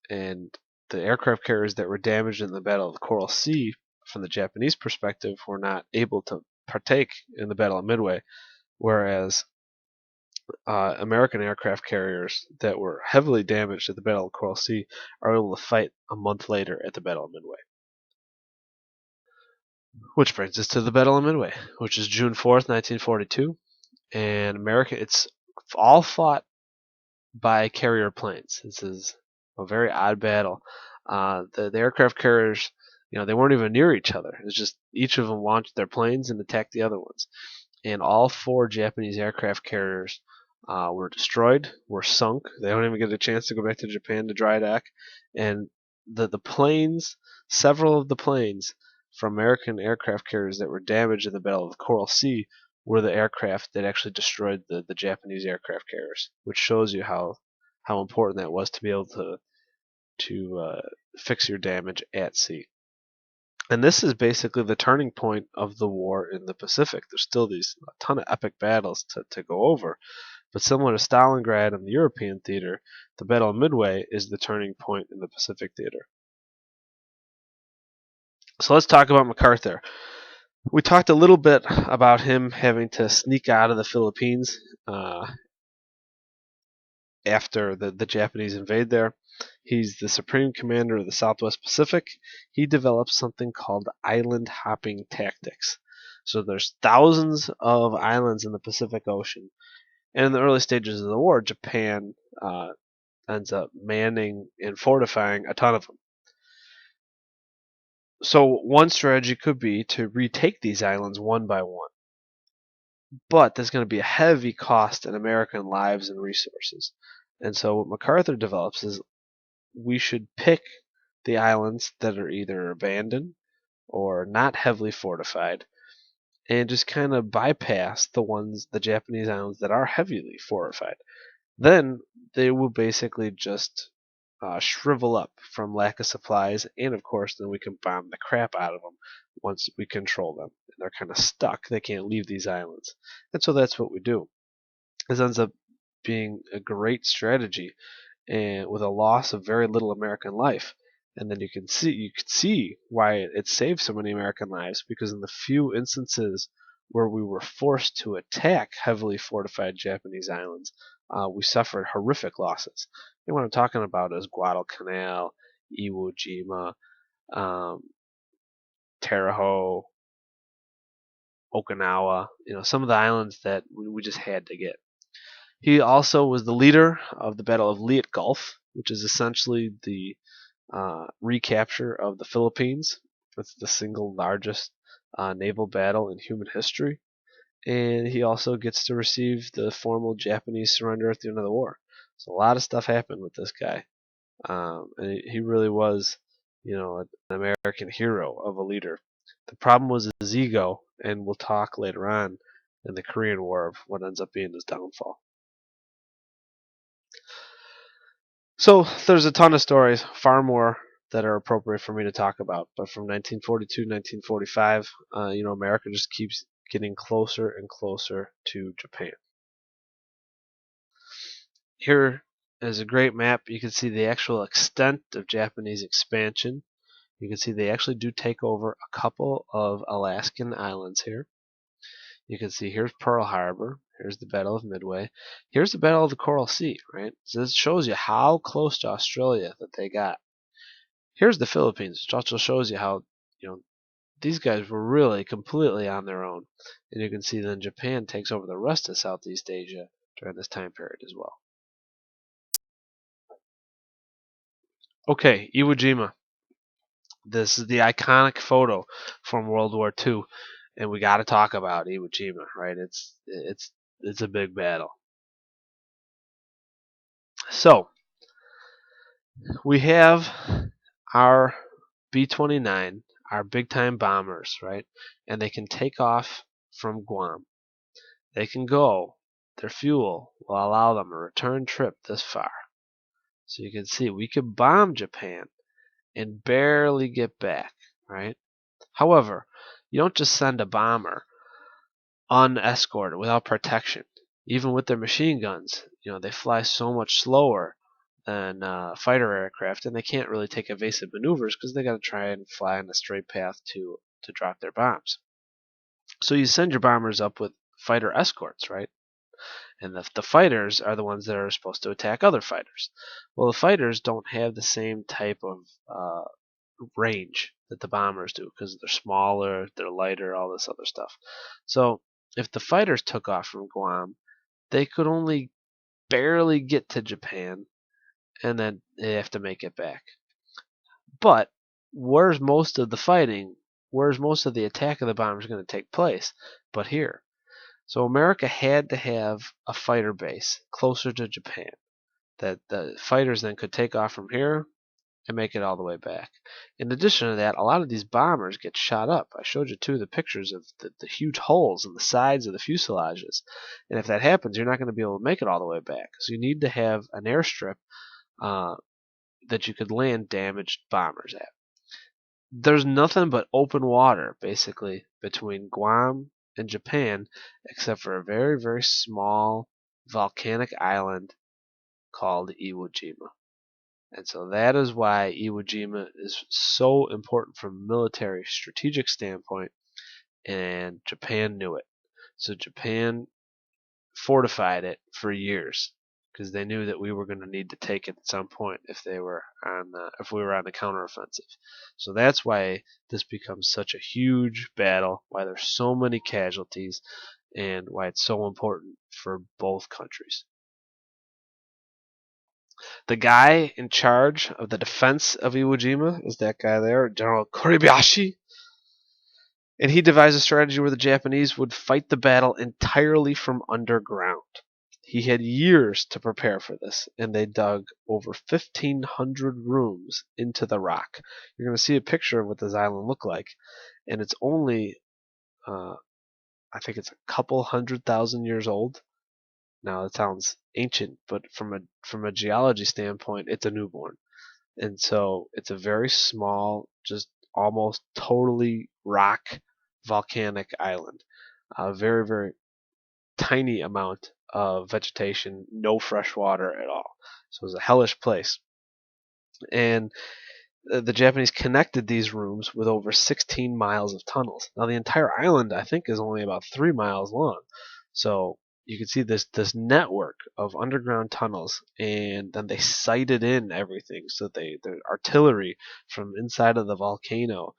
And the aircraft carriers that were damaged in the Battle of the Coral Sea, from the Japanese perspective, were not able to partake in the Battle of Midway, whereas American aircraft carriers that were heavily damaged at the Battle of the Coral Sea are able to fight a month later at the Battle of Midway. Which brings us to the Battle of Midway, which is June 4th, 1942, and it's all fought by carrier planes. This is a very odd battle. The aircraft carriers, they weren't even near each other. It's just each of them launched their planes and attacked the other ones. And all 4 Japanese aircraft carriers were destroyed, were sunk. They don't even get a chance to go back to Japan to dry dock. And the planes, several of the planes from American aircraft carriers that were damaged in the Battle of the Coral Sea were the aircraft that actually destroyed the Japanese aircraft carriers, which shows you how important that was to be able to fix your damage at sea. And this is basically the turning point of the war in the Pacific. There's still a ton of epic battles to go over, but similar to Stalingrad and the European theater, the Battle of Midway is the turning point in the Pacific theater. So let's talk about MacArthur. We talked a little bit about him having to sneak out of the Philippines after the Japanese invade there. He's the supreme commander of the Southwest Pacific. He developed something called island hopping tactics. So there's thousands of islands in the Pacific Ocean. And in the early stages of the war, Japan ends up manning and fortifying a ton of them. So one strategy could be to retake these islands one by one. But there's going to be a heavy cost in American lives and resources. And so what MacArthur develops is we should pick the islands that are either abandoned or not heavily fortified and just kind of bypass the Japanese islands that are heavily fortified. Then they will basically just shrivel up from lack of supplies, and of course, then we can bomb the crap out of them once we control them. And they're kind of stuck; they can't leave these islands, and so that's what we do. This ends up being a great strategy, and with a loss of very little American life. And then you can see why it saved so many American lives, because in the few instances where we were forced to attack heavily fortified Japanese islands, we suffered horrific losses. And what I'm talking about is Guadalcanal, Iwo Jima, um, Taraho, Okinawa, some of the islands that we just had to get. He also was the leader of the Battle of Leyte Gulf, which is essentially the recapture of the Philippines. It's the single largest naval battle in human history. And he also gets to receive the formal Japanese surrender at the end of the war. So a lot of stuff happened with this guy. And he really was, an American hero of a leader. The problem was his ego, and we'll talk later on in the Korean War of what ends up being his downfall. So there's a ton of stories, far more that are appropriate for me to talk about. But from 1942 to 1945, America just keeps getting closer and closer to Japan. Here is a great map. You can see the actual extent of Japanese expansion. You can see they actually do take over a couple of Alaskan islands here. You can see here's Pearl Harbor. Here's the Battle of Midway. Here's the Battle of the Coral Sea, right? So this shows you how close to Australia that they got. Here's the Philippines, which also shows you how, these guys were really completely on their own. And you can see then Japan takes over the rest of Southeast Asia during this time period as well. Okay, Iwo Jima. This is the iconic photo from World War II, and we got to talk about Iwo Jima, right? It's a big battle. So we have our B-29, our big-time bombers, right? And they can take off from Guam. They can go. Their fuel will allow them a return trip this far. So you can see we could bomb Japan and barely get back, right? However, you don't just send a bomber unescorted without protection. Even with their machine guns, they fly so much slower than fighter aircraft, and they can't really take evasive maneuvers because they got to try and fly in a straight path to drop their bombs. So you send your bombers up with fighter escorts, right? And the fighters are the ones that are supposed to attack other fighters. Well, the fighters don't have the same type of range that the bombers do because they're smaller, they're lighter, all this other stuff. So if the fighters took off from Guam, they could only barely get to Japan, and then they have to make it back. But where's most of the fighting? Where's most of the attack of the bombers going to take place? But here. So America had to have a fighter base closer to Japan that the fighters then could take off from here and make it all the way back. In addition to that, a lot of these bombers get shot up. I showed you the pictures of the huge holes in the sides of the fuselages. And if that happens, you're not going to be able to make it all the way back. So you need to have an airstrip that you could land damaged bombers at. There's nothing but open water, basically, between Guam and Japan, except for a very, very small volcanic island called Iwo Jima. And so that is why Iwo Jima is so important from a military strategic standpoint, and Japan knew it. So Japan fortified it for years because they knew that we were going to need to take it at some point if we were on the counteroffensive. So that's why this becomes such a huge battle, why there's so many casualties, and why it's so important for both countries. The guy in charge of the defense of Iwo Jima is that guy there, General Kuribayashi. And he devised a strategy where the Japanese would fight the battle entirely from underground. He had years to prepare for this, and they dug over 1,500 rooms into the rock. You're going to see a picture of what this island looked like, and it's only, I think it's a couple 100,000 years old. Now, it sounds ancient, but from a geology standpoint, it's a newborn. And so it's a very small, just almost totally rock volcanic island. A very, very tiny amount of vegetation, no fresh water at all. So it was a hellish place. And the Japanese connected these rooms with over 16 miles of tunnels. Now, the entire island, I think, is only about 3 miles long. So you can see this network of underground tunnels, and then they sighted in everything. So their artillery from inside of the volcano,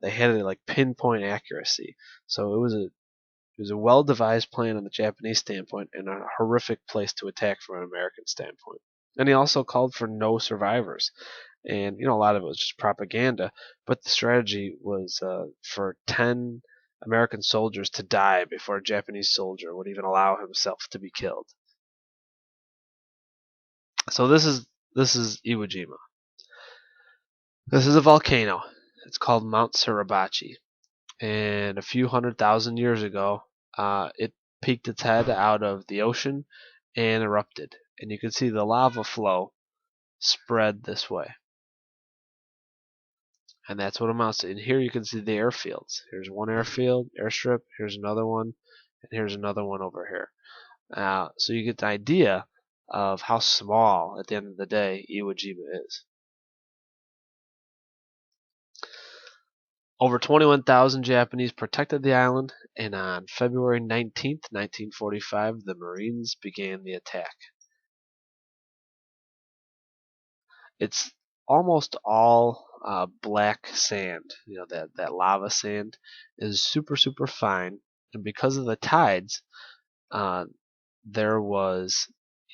they had it like pinpoint accuracy. So it was a well-devised plan on the Japanese standpoint and a horrific place to attack from an American standpoint. And he also called for no survivors. And a lot of it was just propaganda, but the strategy was for 10 American soldiers to die before a Japanese soldier would even allow himself to be killed. So this is Iwo Jima. This is a volcano. It's called Mount Suribachi, and a few 100,000 years ago, it peeked its head out of the ocean and erupted. And you can see the lava flow spread this way. And that's what amounts to. And here you can see the airfields. Here's one airstrip. Here's another one, and here's another one over here. So you get the idea of how small, at the end of the day, Iwo Jima is. Over 21,000 Japanese protected the island, and on February 19th, 1945, the Marines began the attack. It's almost all black sand. That lava sand is super, super fine, and because of the tides, there was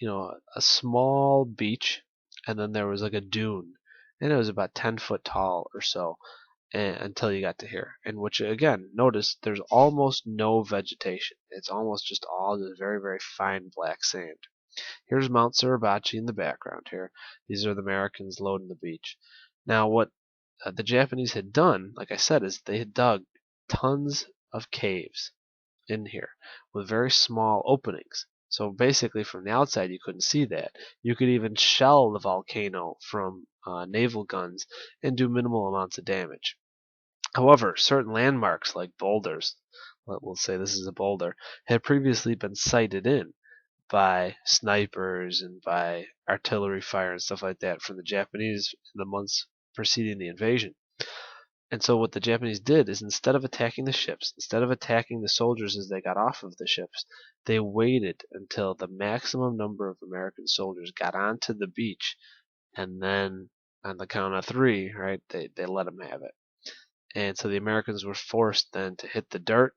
a small beach, and then there was like a dune, and it was about 10 foot tall or so, until you got to here. And which, again, notice there's almost no vegetation. It's almost just all this very, very fine black sand. Here's Mount Suribachi in the background here. These are the Americans loading the beach. Now, what the Japanese had done, like I said, is they had dug tons of caves in here with very small openings. So basically, from the outside, you couldn't see that. You could even shell the volcano from naval guns and do minimal amounts of damage. However, certain landmarks like boulders, we'll say this is a boulder, had previously been sighted in by snipers and by artillery fire and stuff like that from the Japanese in the months preceding the invasion. And so what the Japanese did is, instead of attacking the ships, instead of attacking the soldiers as they got off of the ships, they waited until the maximum number of American soldiers got onto the beach, and then on the count of three, right, they let them have it. And so the Americans were forced then to hit the dirt.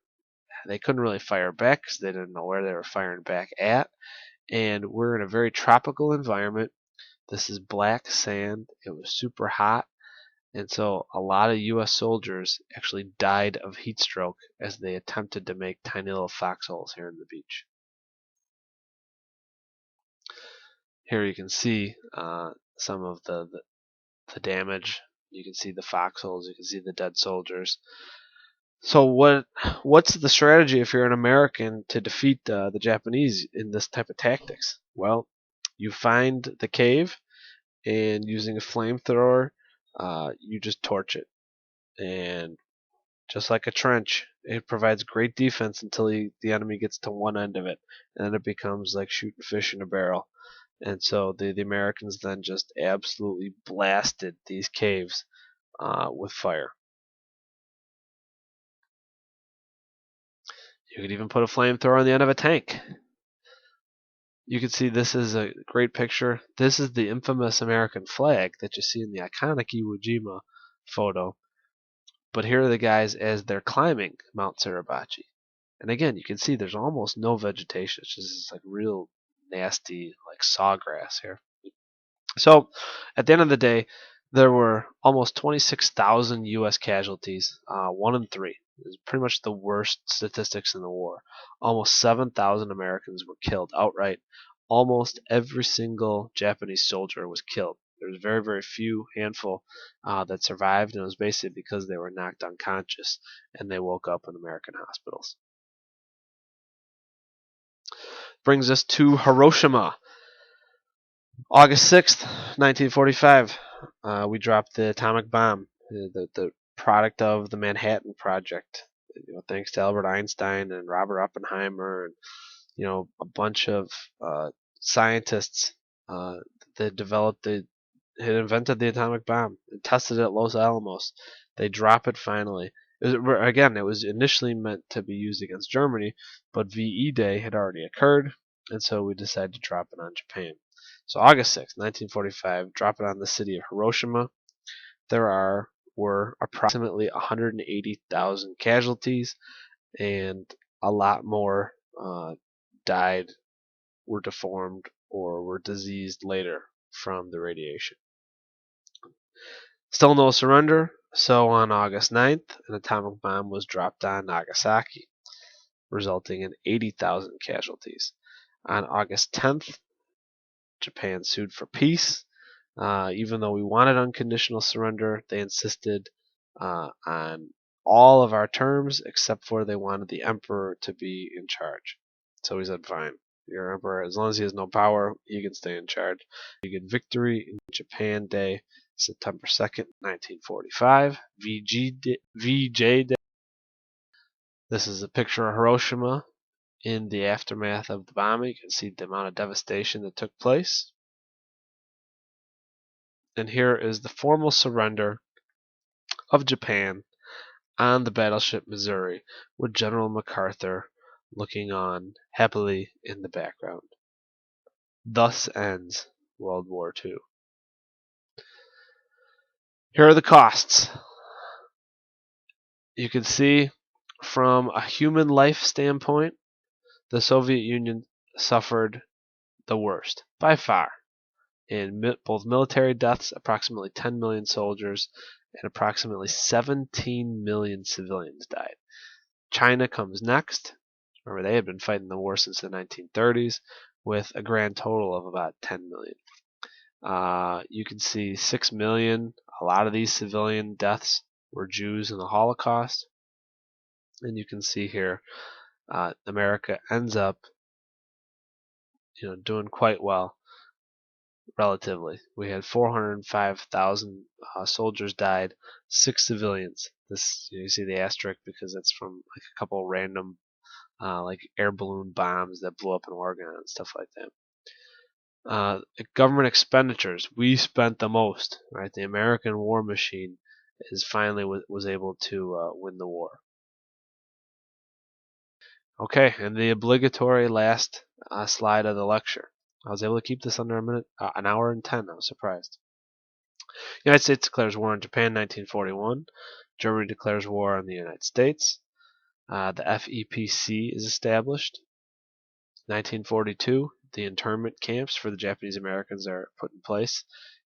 They couldn't really fire back because they didn't know where they were firing back at. And we're in a very tropical environment. This is black sand. It was super hot. And so a lot of U.S. soldiers actually died of heat stroke as they attempted to make tiny little foxholes here in the beach. Here you can see some of the damage. You can see the foxholes. You can see the dead soldiers. So what's the strategy if you're an American to defeat the Japanese in this type of tactics? Well, you find the cave, and using a flamethrower, you just torch it. And just like a trench, it provides great defense until the enemy gets to one end of it, and then it becomes like shooting fish in a barrel. And so the Americans then just absolutely blasted these caves with fire. You could even put a flamethrower on the end of a tank. You can see this is a great picture. This is the infamous American flag that you see in the iconic Iwo Jima photo. But here are the guys as they're climbing Mount Suribachi. And again, you can see there's almost no vegetation. It's just this like real nasty like sawgrass here. So at the end of the day, there were almost 26,000 U.S. casualties, 1 in 3. It was pretty much the worst statistics in the war. Almost 7,000 Americans were killed outright. Almost every single Japanese soldier was killed. There was very, very few handful that survived, and it was basically because they were knocked unconscious and they woke up in American hospitals. Brings us to Hiroshima. August 6th, 1945. we dropped the atomic bomb, the product of the Manhattan Project. Thanks to Albert Einstein and Robert Oppenheimer, and a bunch of scientists that had invented the atomic bomb and tested it at Los Alamos. They drop it finally. It was initially meant to be used against Germany, but VE Day had already occurred, and so we decided to drop it on Japan. So August 6, 1945, drop it on the city of Hiroshima. There were approximately 180,000 casualties, and a lot more died, were deformed, or were diseased later from the radiation. Still no surrender, so on August 9th, an atomic bomb was dropped on Nagasaki, resulting in 80,000 casualties. On August 10th, Japan sued for peace. Even though we wanted unconditional surrender, they insisted on all of our terms except for they wanted the emperor to be in charge. So we said, fine, your emperor, as long as he has no power, he can stay in charge. We get victory in Japan Day, September 2nd, 1945. VJ Day. This is a picture of Hiroshima in the aftermath of the bombing. You can see the amount of devastation that took place. And here is the formal surrender of Japan on the battleship Missouri, with General MacArthur looking on happily in the background. Thus ends World War II. Here are the costs. You can see from a human life standpoint, the Soviet Union suffered the worst, by far, in both military deaths, approximately 10 million soldiers, and approximately 17 million civilians died. China comes next. Remember, they had been fighting the war since the 1930s, with a grand total of about 10 million. You can see 6 million. A lot of these civilian deaths were Jews in the Holocaust. And you can see here, America ends up doing quite well, relatively. We had 405,000 soldiers died, 6 civilians. This, you see the asterisk because it's from like a couple random like air balloon bombs that blew up in Oregon and stuff like that. Government expenditures, we spent the most. Right, the American war machine finally was able to win the war. Okay, and the obligatory last slide of the lecture. I was able to keep this under a minute, an hour and 10. I was surprised. The United States declares war on Japan, 1941. Germany declares war on the United States. The FEPC is established. 1942, the internment camps for the Japanese Americans are put in place.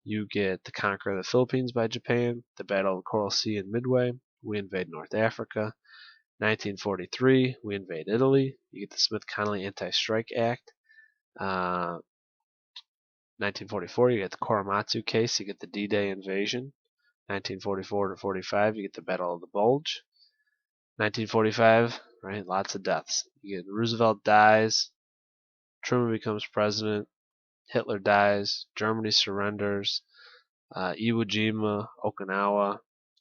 You get the conquer of the Philippines by Japan, the Battle of the Coral Sea in Midway. We invade North Africa. 1943, we invade Italy. You get the Smith-Connolly Anti-Strike Act. 1944, you get the Korematsu case. You get the D-Day invasion. 1944 to 45, you get the Battle of the Bulge. 1945, right, lots of deaths. You get Roosevelt dies. Truman becomes president. Hitler dies. Germany surrenders. Iwo Jima, Okinawa,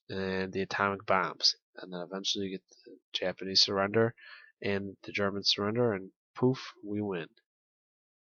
and the atomic bombs. And then eventually you get the Japanese surrender and the German surrender, and poof, we win.